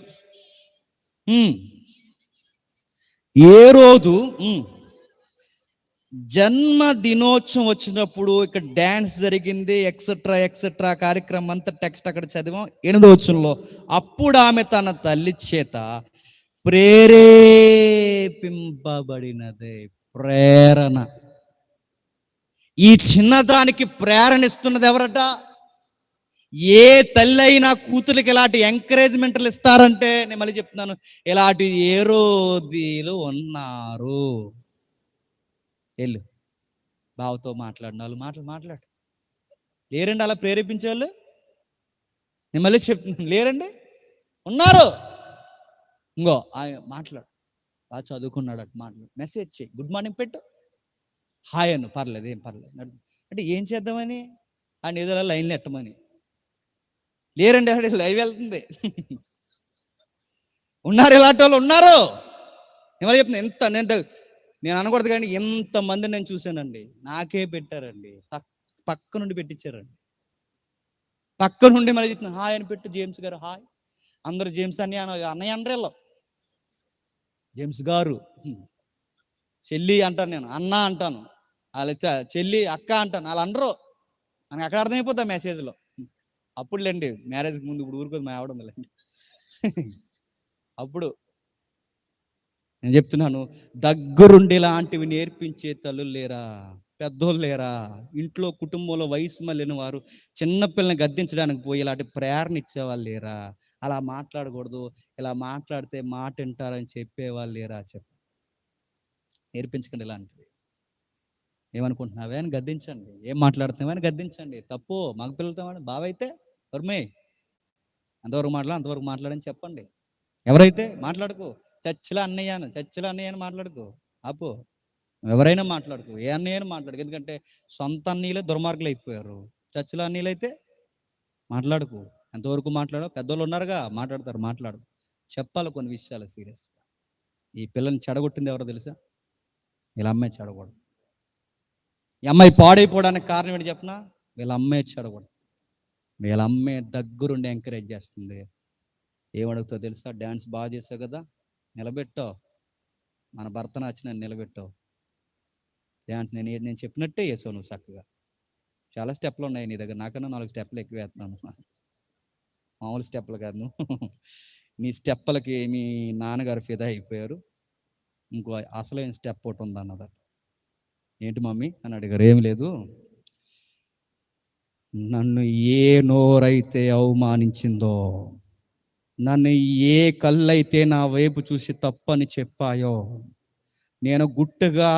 ఏ రోజు జన్మదినోత్సవం వచ్చినప్పుడు ఇక్కడ డ్యాన్స్ జరిగింది, ఎక్సెట్రా కార్యక్రమం అంతా టెక్స్ట్ అక్కడ చదివాం. 8వ వచనంలో, అప్పుడు ఆమె తన తల్లి చేత ప్రేరేపింపబడినదే. ప్రేరణ, ఈ చిన్నదానికి ప్రేరణ ఇస్తున్నది ఎవరట? ఏ తల్లి అయినా కూతురికి ఇలాంటి ఎంకరేజ్మెంట్లు ఇస్తారంటే, నేను మళ్ళీ చెప్తున్నాను, ఇలాంటి ఏరోదీలు ఉన్నారు. వెళ్ళు బావతో మాట్లాడిన వాళ్ళు మాట్లాడు. లేరండి అలా ప్రేరేపించేవాళ్ళు? నేను మళ్ళీ చెప్తున్నాను, లేరండి, ఉన్నారు. ఇంకో మాట్లాడు, బాగా చదువుకున్నాడు అటు, మాట్లాడు, మెసేజ్ చేయి, గుడ్ మార్నింగ్ పెట్టు, హాయ్ అను, పర్లేదు, ఏం పర్లేదు అంటే ఏం చేద్దామని అని ఏదో లైన్లు ఎట్టమని. లేరండి, అక్కడ లైవ్ వెళ్తుంది. ఉన్నారు, ఇలాంటి వాళ్ళు ఉన్నారు. ఏమని చెప్తున్నా, నేను అనకూడదు కానీ ఎంతమంది నేను చూశానండి. నాకే పెట్టారండి, పక్క నుండి పెట్టించారండి, పక్క నుండి మళ్ళీ చెప్తున్నా, హాయ్ అని పెట్టు, జేమ్స్ గారు హాయ్. అందరూ జేమ్స్ అని అన్నయ్య అనరేళ్ళు, జేమ్స్ గారు, చెల్లి అంటాను, నేను అన్న అంటాను, వాళ్ళు చెల్లి అక్క అంటాను, వాళ్ళు అనరు. మనకి అక్కడ అర్థమైపోతా మెసేజ్లో. అప్పుడులేండి, మ్యారేజ్కి ముందు, ఇప్పుడు ఊరుకోదు మా ఆవిడ ఉందిలేండి. అప్పుడు నేను చెప్తున్నాను, దగ్గరుండి లాంటివి నేర్పించే తల్లులు లేరా, పెద్దోళ్ళు లేరా? ఇంట్లో కుటుంబంలో వయసు మళ్ళిన వారు చిన్నపిల్లని గద్దించడానికి పోయి ఇలాంటి ప్రేరణ ఇచ్చేవాళ్ళు లేరా? అలా మాట్లాడకూడదు, ఇలా మాట్లాడితే మాట వింటారని చెప్పేవాళ్ళు లేరా? నేర్పించకండి ఇలాంటివి. ఏమనుకుంటున్నావే అని గద్దించండి, ఏం మాట్లాడుతున్నావే అని గద్దించండి. తప్పు మగ పిల్లలతో బావైతే వర్మే అంతవరకు అంతవరకు మాట్లాడని చెప్పండి. ఎవరైతే మాట్లాడుకో, చర్చిలో అన్నయ్యని మాట్లాడుకో, ఆపు. ఎవరైనా మాట్లాడుకో, ఏ అన్నయ్యని మాట్లాడుకో. ఎందుకంటే సొంత అన్నీలే దుర్మార్గులు అయిపోయారు. చర్చిలో అన్నీలు అయితే మాట్లాడుకో. ఎంతవరకు మాట్లాడో, పెద్దోళ్ళు ఉన్నారుగా, మాట్లాడు. చెప్పాలి కొన్ని విషయాలు సీరియస్గా. ఈ పిల్లని చెడగొట్టింది ఎవరో తెలుసా? వీళ్ళ అమ్మాయి చెడగొడు. ఈ అమ్మాయి పాడైపోవడానికి కారణం ఏంటి చెప్పనా? వీళ్ళ అమ్మాయి చెడగొడు. వీళ్ళ అమ్మాయి దగ్గరుండి ఎంకరేజ్ చేస్తుంది. ఏమడుగుతావు తెలుసా? డ్యాన్స్ బాగా చేసావు కదా, నిలబెట్టావు, మన భర్త నచ్చిన నిలబెట్టావు, డ్యాన్స్ నేను చెప్పినట్టే చేసావు నువ్వు చక్కగా. చాలా స్టెప్లు ఉన్నాయి నీ దగ్గర, నాకన్నా 4 స్టెప్లు ఎక్కువ వేస్తున్నాను. మామూలు స్టెప్లు కాదు నువ్వు. నీ స్టెప్పులకి మీ నాన్నగారు ఫిదా అయిపోయారు. ఇంకో అసలైన స్టెప్ ఒకటి ఉందన్నదట. ఏంటి మమ్మీ అని అడిగారు. ఏమి లేదు, నన్ను ఏ నోరైతే అవమానించిందో, నన్ను ఏ కళ్ళైతే నా వైపు చూసి తప్పని చెప్పాయో, నేను గుట్టుగా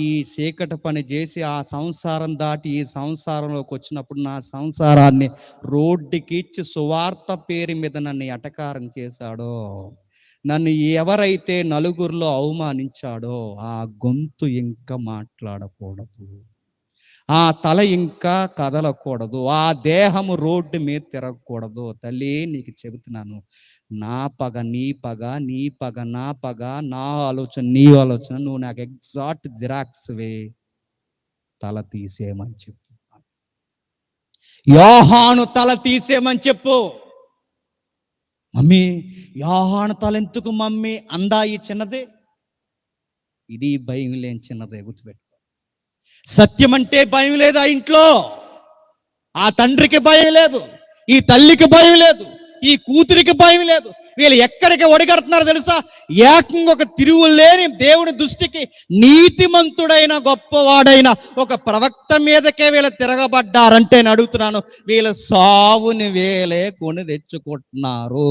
ఈ చీకటి పని చేసి ఆ సంసారం దాటి ఈ సంసారంలోకి వచ్చినప్పుడు నా సంసారాన్ని రోడ్డుకి ఇచ్చి సువార్త పేరు మీద నన్ను ఎటకారం చేశాడో, నన్ను ఎవరైతే నలుగురిలో అవమానించాడో ఆ గొంతు ఇంకా మాట్లాడకూడదు, ఆ తల ఇంకా కదలకూడదు, ఆ దేహము రోడ్డు మీద తిరగకూడదు. తల్లి నీకు చెబుతున్నాను, నా పగ నీ పగ, నీ పగ నా పగ, నా ఆలోచన నీ ఆలోచన, నువ్వు నాకు ఎగ్జాక్ట్ జిరాక్స్ వే, తల తీసేయమని చెప్పు. యోహాను తల తీసేయమని చెప్పు. మమ్మీ యోహాను తల ఎందుకు మమ్మీ అందా? ఈ చిన్నదే, ఇది భయం లేని చిన్నదే, గుర్తుపెట్టుకో. సత్యం అంటే భయం లేదు ఆ ఇంట్లో. ఆ తండ్రికి భయం లేదు, ఈ తల్లికి భయం లేదు, ఈ కూతురికి భయం లేదు. వీళ్ళు ఎక్కడికి ఒడిగడుతున్నారు తెలుసా? ఏకంగా ఒక తిరుగులేని దేవుని దృష్టికి నీతిమంతుడైన గొప్పవాడైన ఒక ప్రవక్త మీదకే వీళ్ళు తిరగబడ్డారంటే నేను అడుగుతున్నాను, వీళ్ళ సావుని వీళ్ళే కొని తెచ్చుకుంటున్నారు.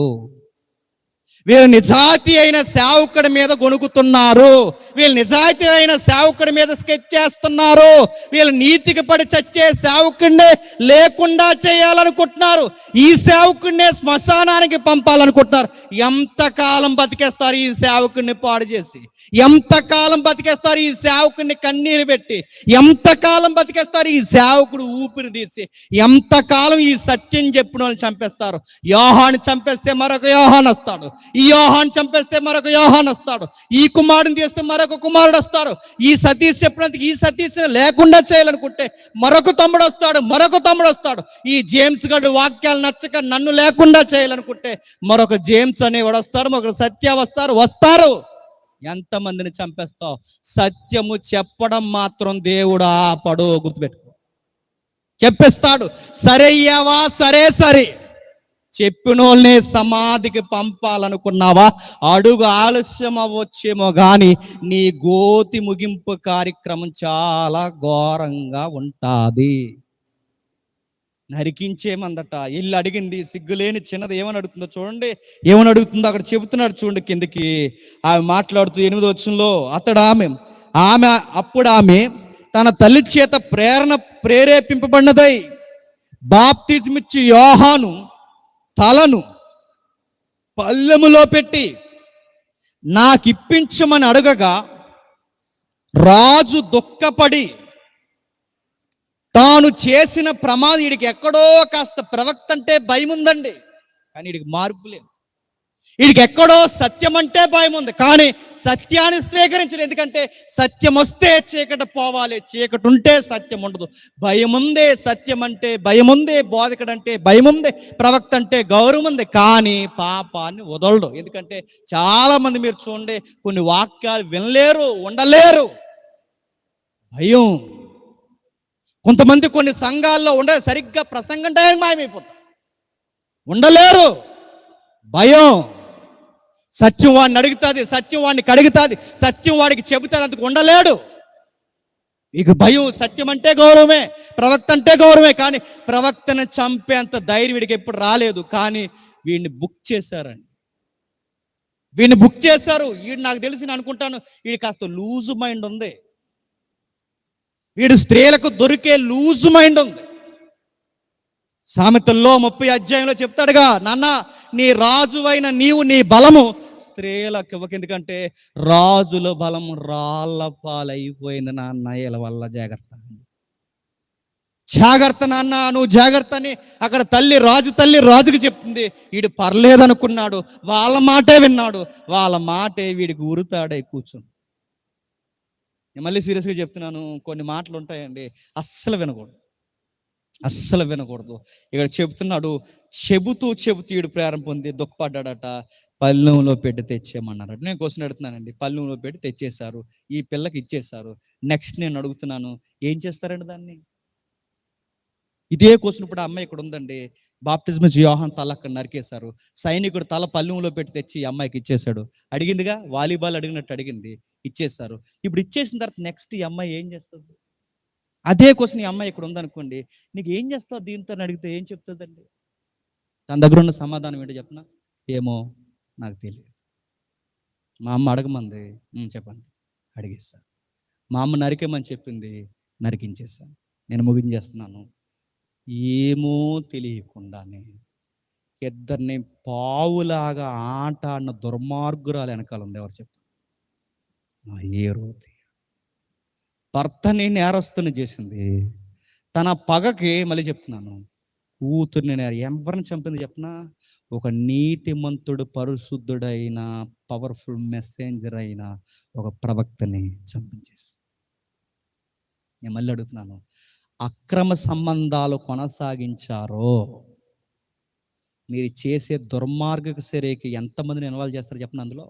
వీళ్ళు నిజాయితీ అయిన సేవకుడి మీద గొణుకుతున్నారు. వీళ్ళు నిజాయితీ అయిన సేవకుడి మీద స్కెచ్ చేస్తున్నారు. వీళ్ళు నీతికి పడి చచ్చే సేవకుడినే లేకుండా చేయాలనుకుంటున్నారు. ఈ సేవకుడినే శ్మశానానికి పంపాలనుకుంటున్నారు. ఎంతకాలం బతికేస్తారు ఈ సేవకుడిని పాడు చేసి? ఎంతకాలం బతికేస్తారు ఈ సేవకుడిని కన్నీరు పెట్టి? ఎంతకాలం బతికేస్తారు ఈ సేవకుడు ఊపిరి తీసి? ఎంతకాలం ఈ సత్యం చెప్పిన వాళ్ళని చంపేస్తారు? యోహాను చంపేస్తే మరొక యోహాను వస్తాడు. ఈ యోహాను చంపేస్తే మరొక యోహాను వస్తాడు. ఈ కుమారుని తీస్తే మరొక కుమారుడు వస్తాడు. ఈ సతీష్ చెప్పినందుకు ఈ సతీష్ లేకుండా చేయాలనుకుంటే మరొక తమ్ముడు వస్తాడు. మరొక తమ్ముడు వస్తాడు. ఈ జేమ్స్ గడు వాక్యాలు నచ్చక నన్ను లేకుండా చేయాలనుకుంటే మరొక జేమ్స్ అనేవాడు వస్తాడు. మరొక సత్య వస్తారు. ఎంతమందిని చంపేస్తావు? సత్యము చెప్పడం మాత్రం దేవుడు ఆపడు. గుర్తుపెట్టుకో. చెప్పేస్తాడు. సరయ్యావా? సరే చెప్పినోళ్ళనే సమాధికి పంపాలనుకున్నావా? అడుగు ఆలస్యం అవ్వచ్చేమో కానీ నీ గోతి ముగింపు కార్యక్రమం చాలా ఘోరంగా ఉంటుంది. నరికించేమందట. ఇల్లు అడిగింది, సిగ్గులేని చిన్నది ఏమని అడుగుతుందో చూడండి. ఏమని అడుగుతుందో అక్కడ చెబుతున్నాడు చూడండి. కిందకి ఆమె మాట్లాడుతూ 8వ వచనంలో అప్పుడు ఆమె తన తల్లి చేత ప్రేరేపింపబడినదై బాప్తిజమిచ్చి యోహాను తలను పల్లెములో పెట్టి నాకిప్పించమని అడగగా రాజు దుఃఖపడి తాను చేసిన ప్రమాదం, వీడికి ఎక్కడో కాస్త ప్రవక్త అంటే భయం ఉందండి, కానీ వీడికి మార్పు లేదు. వీడికి ఎక్కడో సత్యం అంటే భయం ఉంది, కానీ సత్యాన్ని స్వీకరించలేదు. ఎందుకంటే సత్యం వస్తే చీకటి పోవాలి, చీకటి ఉంటే సత్యం ఉండదు. భయం ఉందే, సత్యం అంటే భయం ఉంది, బోధకుడు అంటే భయం ఉంది, ప్రవక్త అంటే గౌరవం ఉంది, కానీ పాపాన్ని వదలడు. ఎందుకంటే చాలా మంది మీరు చూడండి, కొన్ని వాక్యాలు వినలేరు, ఉండలేరు, భయం. కొంతమంది కొన్ని సంఘాల్లో సరిగ్గా ప్రసంగం టైం మాయమైపోతారు, ఉండలేరు, భయం. సత్యం వాడిని అడుగుతుంది, సత్యం వాడిని కడుగుతుంది, సత్యం వాడికి చెబుతుంది, అందుకు ఉండలేడు. ఇక భయం. సత్యం అంటే గౌరవమే, ప్రవక్త అంటే గౌరవమే, కానీ ప్రవక్తను చంపేంత ధైర్యం వీడికి ఎప్పుడు రాలేదు. కానీ వీడిని బుక్ చేశారండి, వీడిని బుక్ చేశారు. వీడు నాకు తెలిసి నేను అనుకుంటాను, వీడి కాస్త లూజ్ మైండ్ ఉంది. వీడు స్త్రీలకు దొరికే లూజ్ మైండ్ ఉంది. సామెతల్లో 30 అధ్యాయంలో చెప్తాడుగా, నాన్న నీ రాజువైన నీవు నీ బలము స్త్రీలకు ఇవ్వకు, ఎందుకంటే రాజుల బలం రాళ్ళ పాలైపోయింది నాన్న, వీళ్ళ వల్ల జాగ్రత్త నాన్న, నువ్వు జాగ్రత్త అని అక్కడ తల్లి రాజుకి చెప్తుంది. వీడు పర్లేదనుకున్నాడు, వాళ్ళ మాటే విన్నాడు, వాళ్ళ మాటే వీడికి ఉరుతాడే కూర్చుంది. నేను మళ్ళీ సీరియస్గా చెప్తున్నాను, కొన్ని మాటలు ఉంటాయండి అస్సలు వినకూడదు. ఇక్కడ చెబుతున్నాడు, చెబుతూ వీడు ప్రేరణ పొంది దుఃఖపడ్డాడట. పల్లెంలో పెట్టి తెచ్చేయమన్నారట. నేను క్వశ్చన్ అడుగుతున్నానండి, పల్లెంలో పెట్టి తెచ్చేశారు, ఈ పిల్లకి ఇచ్చేశారు. నెక్స్ట్ నేను అడుగుతున్నాను, ఏం చేస్తారండి దాన్ని? ఇదే క్వశ్చన్ ఇప్పుడు అమ్మాయి ఇక్కడ ఉందండి. బాప్టిజం యోహాను తల అక్కడ నరికేశారు, సైనికుడు తల పల్లెంలో పెట్టి తెచ్చి అమ్మాయికి ఇచ్చేశాడు. అడిగిందిగా, వాలీబాల్ అడిగినట్టు అడిగింది, ఇచ్చేస్తారు. ఇప్పుడు ఇచ్చేసిన తర్వాత నెక్స్ట్ ఈ అమ్మాయి ఏం చేస్తుంది? అదే క్వశ్చన్ ఈ అమ్మాయి ఇక్కడ ఉందనుకోండి, నీకు ఏం చేస్తావు దీంతో అడిగితే ఏం చెప్తుందండి? తన దగ్గర ఉన్న సమాధానం ఏంటో చెప్పనా? ఏమో నాకు తెలియదు, మా అమ్మ అడగమంది, చెప్పండి, అడిగేస్తాను. మా అమ్మ నరికేమని చెప్పింది, నరికించేస్తాను. నేను ముగించేస్తున్నాను. ఏమో తెలియకుండానే ఇద్దరిని పావులాగా ఆట ఆడిన దుర్మార్గురాలు వెనకాల ఉంది. ఎవరు చెప్తారు? ఏ రోజు భర్తని నేరస్తుని చేసింది, తన పగకి, మళ్ళీ చెప్తున్నాను, కూతుర్ని ఎవరిని చంపింది చెప్పనా? ఒక నీతిమంతుడు, పరిశుద్ధుడైన, పవర్ఫుల్ మెసెంజర్ అయిన ఒక ప్రవక్తని చంపించేసి. నేను మళ్ళీ అడుగుతున్నాను, అక్రమ సంబంధాలు కొనసాగించారో మీరు చేసే దుర్మార్గక చర్యకి ఎంతమందిని ఇన్వాల్వ్ చేస్తారు చెప్పండి? అందులో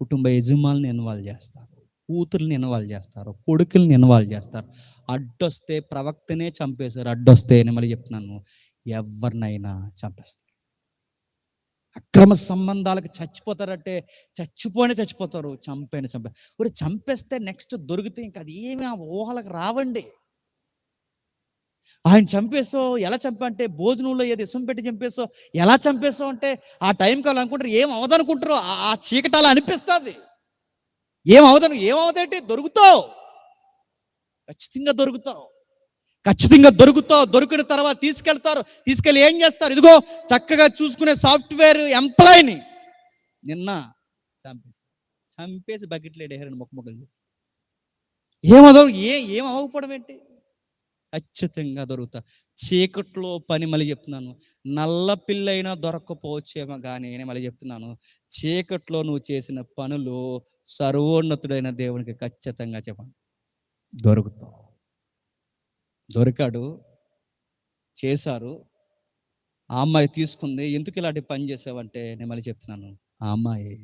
కుటుంబ యజమానులను ఇన్వాల్వ్ చేస్తారు, కూతుర్ని ఇన్వాల్వ్ చేస్తారు, కొడుకుల్ని ఇన్వాల్వ్ చేస్తారు. అడ్డొస్తే ప్రవక్తనే చంపేశారు, అడ్డొస్తే నేను మళ్ళీ చెప్తున్నాను, ఎవరినైనా చంపేస్తారు. అక్రమ సంబంధాలకు చచ్చిపోతారంటే చచ్చిపోతారు, చంపేస్తే నెక్స్ట్ దొరికితే ఇంకా అది ఏమి ఆ ఊహలకు రావండి. ఆయన చంపేసావు, ఎలా చంపా అంటే భోజనంలో ఏదో ఇసం పెట్టి చంపేసావు, ఎలా చంపేసావు అంటే ఆ టైంకి వాళ్ళు అనుకుంటారు ఏం అవదనుకుంటారు, ఆ చీకటి అలా అనిపిస్తుంది. ఏమవదంటే దొరుకుతావు, ఖచ్చితంగా దొరుకుతావు, ఖచ్చితంగా దొరుకుతావు. దొరికిన తర్వాత తీసుకెళ్ళి ఏం చేస్తారు, ఇదిగో చక్కగా చూసుకునే సాఫ్ట్వేర్ ఎంప్లాయ్ని నిన్న చంపేసి బకెట్లు వేసారండి, మొక్కలు చేసి. ఏం అవ్వకపోవడం ఏంటి, ఖచ్చితంగా దొరుకుతా. చీకట్లో పని మళ్ళీ చెప్తున్నాను, నల్ల పిల్లైనా దొరక్కపోవచ్చేమో కానీ నేను మళ్ళీ చెప్తున్నాను, చీకట్లో నువ్వు చేసిన పనులు సర్వోన్నతుడైన దేవునికి ఖచ్చితంగా చెప్పండి దొరుకుతావు. దొరికాడు, చేశారు. ఆ అమ్మాయి తీసుకుంది. ఎందుకు ఇలాంటి పని చేసావంటే నేను మళ్ళీ చెప్తున్నాను, ఆ అమ్మాయి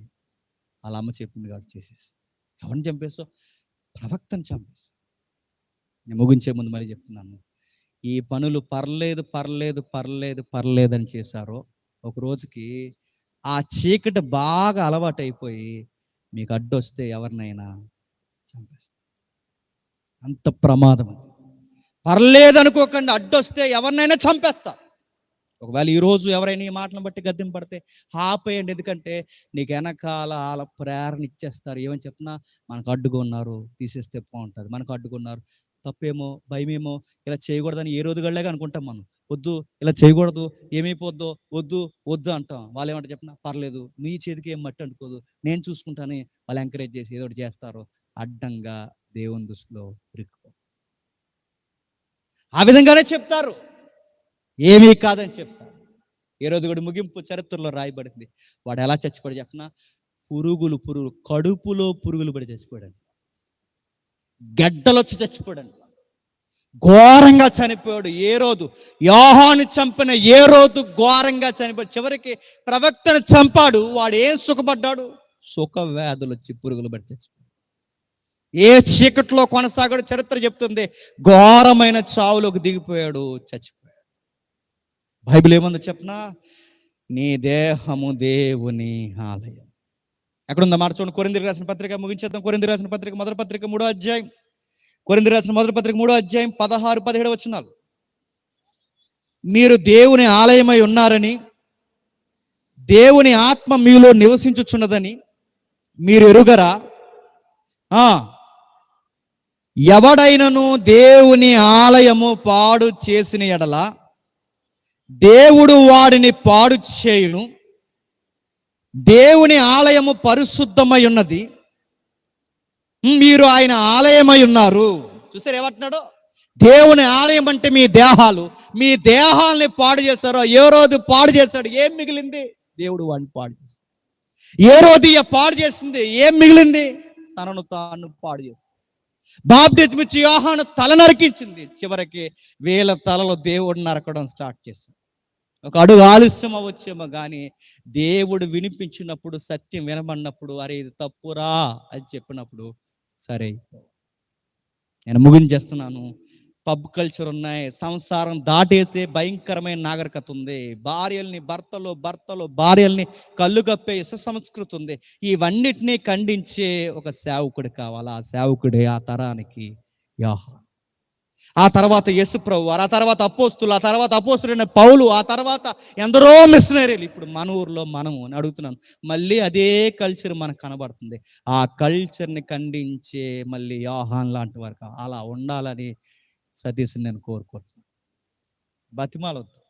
వాళ్ళ అమ్మ చెప్పింది కాబట్టి చేసేసి. ఎవరిని చంపేస్తావు, ప్రవక్తను చంపేస్తావు. నేను ముగించే ముందు మళ్ళీ చెప్తున్నాను, ఈ పనులు పర్లేదని చేశారో ఒక రోజుకి ఆ చీకటి బాగా అలవాటైపోయి మీకు అడ్డొస్తే ఎవరినైనా చంపేస్తారు. అంత ప్రమాదం అది. పర్లేదనుకోకండి, అడ్డొస్తే ఎవరినైనా చంపేస్తారు. ఒకవేళ ఈరోజు ఎవరైనా ఈ మాటలను బట్టి గద్దెం పడితే ఆపేయండి. ఎందుకంటే నీకు వెనకాల వాళ్ళ ప్రేరణ ఇచ్చేస్తారు. ఏమని చెప్పినా మనకు అడ్డుకున్నారు, తీసేస్తే బాగుంటుంది, మనకు అడ్డుకున్నారు, తప్పేమో, భయమేమో, ఇలా చేయకూడదని ఏ రోజు గడలేగా అనుకుంటాం మనం. వద్దు, ఇలా చేయకూడదు, ఏమైపోద్దో, వద్దు వద్దు అంటాం. వాళ్ళు ఏమంటారు చెప్పినా పర్లేదు, నీ చేతికి ఏం మట్టి అంటుకోదు, నేను చూసుకుంటానని వాళ్ళు ఎంకరేజ్ చేసి ఏదో ఒకటి చేస్తారు. అడ్డంగా దేవుని దృష్టిలో ఇరుక్కుపో. ఆ విధంగానే చెప్తారు, ఏమీ కాదని చెప్తారు. ఏ రోజు కూడా ముగింపు చరిత్రలో రాయబడింది. వాడు ఎలా చచ్చిపోయాడు చెప్పిన, పురుగులు కడుపులో పురుగులు పడి చచ్చిపోయాడు, గడ్డలొచ్చి చచ్చిపోయాడు, ఘోరంగా చనిపోయాడు. ఏ రోజు యోహాను చంపిన ఏ రోజు ఘోరంగా చనిపోయాడు. చివరికి ప్రవక్తను చంపాడు, వాడు ఏం సుఖపడ్డాడు, సుఖ వ్యాధులు వచ్చి పురుగులు పడి చచ్చిపోయాడు. ఏ చీకట్లో కొనసాగాడు చరిత్ర చెప్తుంది, ఘోరమైన చావులోకి దిగిపోయాడు, చచ్చిపోయాడు. బైబిల్ ఏముందో చెప్పనా, నీ దేహము దేవుని ఆలయం. ఎక్కడుందా మాట చూడండి, కొరింథీయులకు రాసిన పత్రిక ముగించేద్దాం. కొరింథీయులకు రాసిన పత్రిక మొదటి పత్రిక 3వ అధ్యాయం, కొరింథీయులకు రాసిన మొదటి పత్రిక 3వ అధ్యాయం 16-17 వచనాలు. మీరు దేవుని ఆలయమై ఉన్నారని, దేవుని ఆత్మ మీలో నివసించుచున్నదని మీరు ఎరుగరా? ఎవడైనను దేవుని ఆలయము పాడు చేసిన ఎడల దేవుడు వాడిని పాడు చేయును. దేవుని ఆలయము పరిశుద్ధమై ఉన్నది, మీరు ఆయన ఆలయమై ఉన్నారు. చూసారు ఏమంటున్నాడు, దేవుని ఆలయం అంటే మీ దేహాలు, మీ దేహాల్ని పాడు చేశారో, ఏ రోజు పాడు చేశాడు, ఏం మిగిలింది, దేవుడు వాడిని పాడు చేశాడు. ఏ రోజు పాడు చేసింది, ఏం మిగిలింది, తనను తాను పాడు చేశాడు. బాప్టిజం ఇచ్చి యోహాను తల నరికించింది, చివరికి 1000 తలలు దేవుడు నరకడం స్టార్ట్ చేశాడు. ఒక అడుగు ఆలస్యం అవ్వచ్చేమో కానీ దేవుడు వినిపించినప్పుడు, సత్యం వినబడినప్పుడు, అరే ఇది తప్పురా అని చెప్పినప్పుడు సరే. నేను ముగించేస్తున్నాను. పబ్ కల్చర్ ఉన్నాయి, సంసారం దాటేసే భయంకరమైన నాగరికత ఉంది, భర్తలు భార్యల్ని కళ్ళు కప్పే సంస్కృతి ఉంది. ఇవన్నిటినీ ఖండించే ఒక సేవకుడు కావాలి. ఆ సేవకుడే ఆ తరానికి యోహాను. ఆ తర్వాత యేసుప్రభు, ఆ తర్వాత అపోస్తులు, ఆ తర్వాత అపోస్తులైన పౌలు, ఆ తర్వాత ఎందరో మిషనరీలు. ఇప్పుడు మన ఊర్లో మనము అని అడుగుతున్నాను, మళ్ళీ అదే కల్చర్ మనకు కనబడుతుంది. ఆ కల్చర్ని ఖండించే మళ్ళీ యోహాన్ లాంటి వారు అలా ఉండాలని సతీష్ నేను కోరుకుంటున్నాను. బతిమాలొద్దు,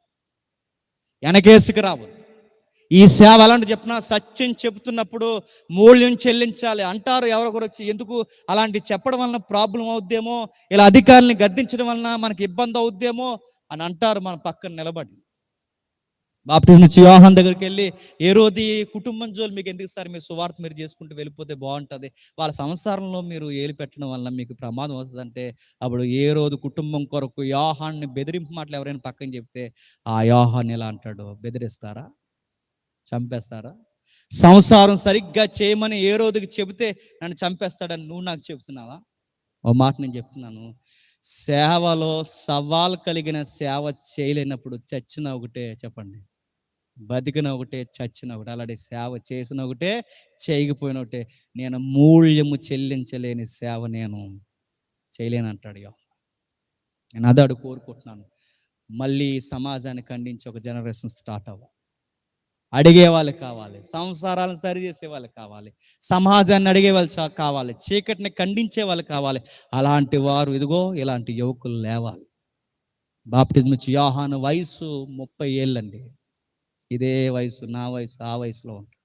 వెనకేసుకు రావద్దు. ఈ సేవ అలాంటి చెప్పినా సత్యం చెబుతున్నప్పుడు మూల్యం చెల్లించాలి అంటారు. ఎవరొకరు వచ్చి ఎందుకు అలాంటి చెప్పడం వలన ప్రాబ్లం అవుద్దేమో, ఇలా అధికారుల్ని గద్దించడం వలన మనకి ఇబ్బంది అవుద్దేమో అని అంటారు. మన పక్కన నిలబడి బాప్టిజం నుంచి యోహాను దగ్గరికి వెళ్ళి, ఏ రోజు కుటుంబం జోలు మీకు ఎందుకు సార్, మీ సువార్త మీరు చేసుకుంటూ వెళ్ళిపోతే బాగుంటుంది, వాళ్ళ సంసారంలో మీరు ఏలు పెట్టడం వల్ల మీకు ప్రమాదం అవుతుందంటే, అప్పుడు ఏ రోజు కుటుంబం కొరకు యోహాన్ని బెదిరింపు మాటలు ఎవరైనా పక్కన చెప్తే ఆ యోహాను ఎలా అంటాడు, బెదిరిస్తారా, చంపేస్తారా? సంసారం సరిగ్గా చేయమని ఏ రోజుకి చెబితే నన్ను చంపేస్తాడని నువ్వు నాకు చెబుతున్నావా? ఓ మాట నేను చెప్తున్నాను, సేవలో సవాల్ కలిగిన సేవ చేయలేనప్పుడు చచ్చిన ఒకటే, చెప్పండి, బతికిన ఒకటే, చచ్చిన ఒకటే. అలాంటి సేవ చేసిన ఒకటే, చేయకపోయిన ఒకటే. నేను మూల్యము చెల్లించలేని సేవ నేను చేయలేను అంటాడు యోహాను. నేను అదాడు కోరుకుంటున్నాను. మళ్ళీ సమాజాన్ని ఖండించి ఒక జనరేషన్ స్టార్ట్ అవ్వాలి. అడిగే వాళ్ళు కావాలి, సంసారాలను సరి చేసే వాళ్ళు కావాలి, సమాజాన్ని అడిగే వాళ్ళు కావాలి, చీకటిని ఖండించే వాళ్ళు కావాలి. అలాంటి వారు ఇదిగో ఇలాంటి యువకులు లేవాలి. బాప్టిజం ఇచ్చి యోహాను వయసు 30 ఏళ్ళండి. ఇదే వయసు, నా వయసు, ఆ వయసులో ఉంటాడు.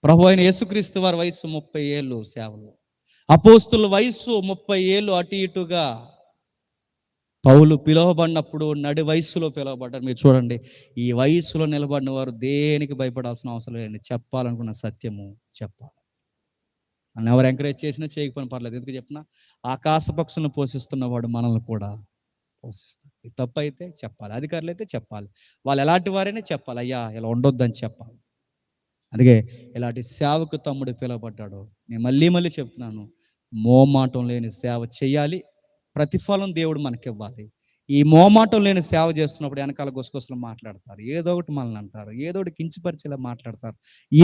ప్రభు అయిన యేసుక్రీస్తు వారి వయసు 30 ఏళ్ళు సేవలు. అపోస్తుల వయసు 30 ఏళ్ళు అటు ఇటుగా. పౌలు పిలువబడినప్పుడు నడి వయసులో పిలువబడ్డారు. మీరు చూడండి, ఈ వయసులో నిలబడిన వారు దేనికి భయపడాల్సిన అవసరం లేదండి. చెప్పాలనుకున్న సత్యము చెప్పాలి. నన్ను ఎవరు ఎంకరేజ్ చేసినా చేయకపోయినా పర్లేదు. ఎందుకు చెప్పినా, ఆకాశ పక్షులను పోషిస్తున్నవాడు మనల్ని కూడా పోషిస్తాడు. ఇది తప్పు అయితే చెప్పాలి, అధికారులు అయితే చెప్పాలి, వాళ్ళు ఎలాంటి వారైనా చెప్పాలి, అయ్యా ఇలా ఉండొద్దని చెప్పాలి. అందుకే ఇలాంటి సేవకు తమ్ముడు పిలువబడ్డాడు. నేను మళ్ళీ మళ్ళీ చెప్తున్నాను, మోమాటం లేని సేవ చేయాలి, ప్రతిఫలం దేవుడు మనకివ్వాలి. ఈ మోమాటం లేని సేవ చేస్తున్నప్పుడు వెనకాల గుసగుసలు మాట్లాడతారు, ఏదో ఒకటి మనల్ని అంటారు, ఏదో ఒకటి కించపరిచేలా మాట్లాడతారు,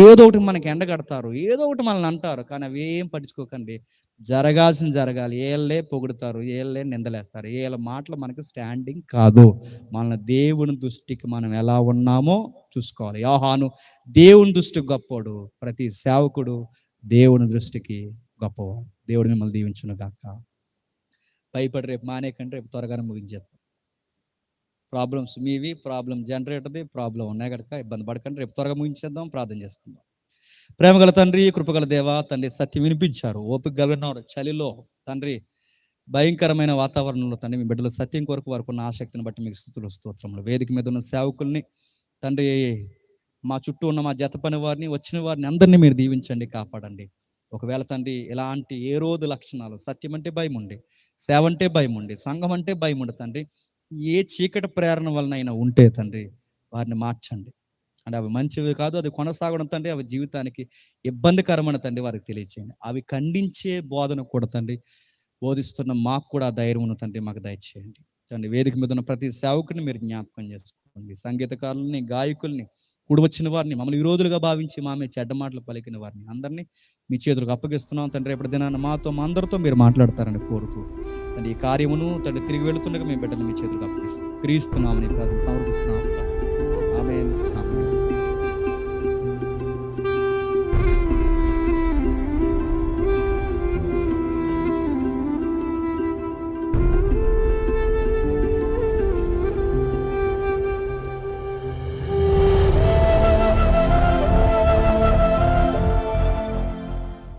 ఏదో ఒకటి మనకి ఎండగడతారు, ఏదో ఒకటి మనల్ని అంటారు. కానీ అవి ఏం పట్టించుకోకండి. జరగాల్సిన జరగాలి. ఏళ్ళే పొగుడుతారు, ఏళ్ళే నిందలేస్తారు, ఏళ్ళ మాటలు మనకు స్టాండింగ్ కాదు. మన దేవుని దృష్టికి మనం ఎలా ఉన్నామో చూసుకోవాలి. యోహాను దేవుని దృష్టికి గొప్పోడు, ప్రతి సేవకుడు దేవుని దృష్టికి గొప్పవాడు. దేవుడు మిమ్మల్ని దీవించును గాక. భయపడి రేపు మానేకంటే రేపు త్వరగానే ముగించేద్దాం. ప్రాబ్లమ్స్ మీవి, ప్రాబ్లం జనరేటర్ది, ప్రాబ్లం ఉన్నాయి కనుక ఇబ్బంది పడకండి, రేపు త్వరగా ముగించేద్దాం. ప్రార్థన చేసుకుందాం. ప్రేమగల తండ్రి, కృపగల దేవా తండ్రి, సత్యం వినిపించారు, ఓపికగా విన్నారు. చలిలో తండ్రి, భయంకరమైన వాతావరణంలో తండ్రి, మీ బిడ్డలు సత్యం కొరకు వారికి ఉన్న ఆసక్తిని బట్టి మీకు స్తుతులు స్తోత్రములు. వేదిక మీద ఉన్న సేవకుల్ని తండ్రి, మా చుట్టూ ఉన్న మా జత పని వారిని, వచ్చిన వారిని అందరినీ మీరు దీవించండి, కాపాడండి. ఒకవేళ తండ్రి ఇలాంటి ఏ రోజు లక్షణాలు, సత్యం అంటే భయం ఉండి, సేవ అంటే భయం ఉండి, సంఘం అంటే భయం ఉండి తండ్రి, ఏ చీకటి ప్రేరణ వలనైనా ఉంటే తండ్రి వారిని మార్చండి. అంటే అవి మంచివి కాదు, అది కొనసాగడం తండ్రి, అవి జీవితానికి ఇబ్బందికరమైన తండ్రి వారికి తెలియచేయండి. అవి ఖండించే బోధన కూడా తండ్రి బోధిస్తున్న మాకు కూడా ధైర్యం తండ్రి మాకు దయచేయండి. తండ్రి వేదిక మీద ఉన్న ప్రతి సేవకుని మీరు జ్ఞాపకం చేసుకోండి. సంగీతకారుల్ని, గాయకుల్ని, కూడి వచ్చిన వారిని, మమ్మల్ని విరోధులుగా భావించి మా మీద చెడ్డ మాటలు పలికిన వారిని అందరినీ మీ చేతులకు అప్పగిస్తున్నాం తండ్రి. ఎప్పటి దినాన మాతో, మా అందరితో మీరు మాట్లాడతారని కోరుతూ తండ్రి, ఈ కార్యమును తండ్రి తిరిగి వెళుతుండగా మీ బిడ్డలు మీ చేతులకు అప్పగిస్తున్నాం. క్రీస్తున్నామని సమర్పిస్తున్నాం.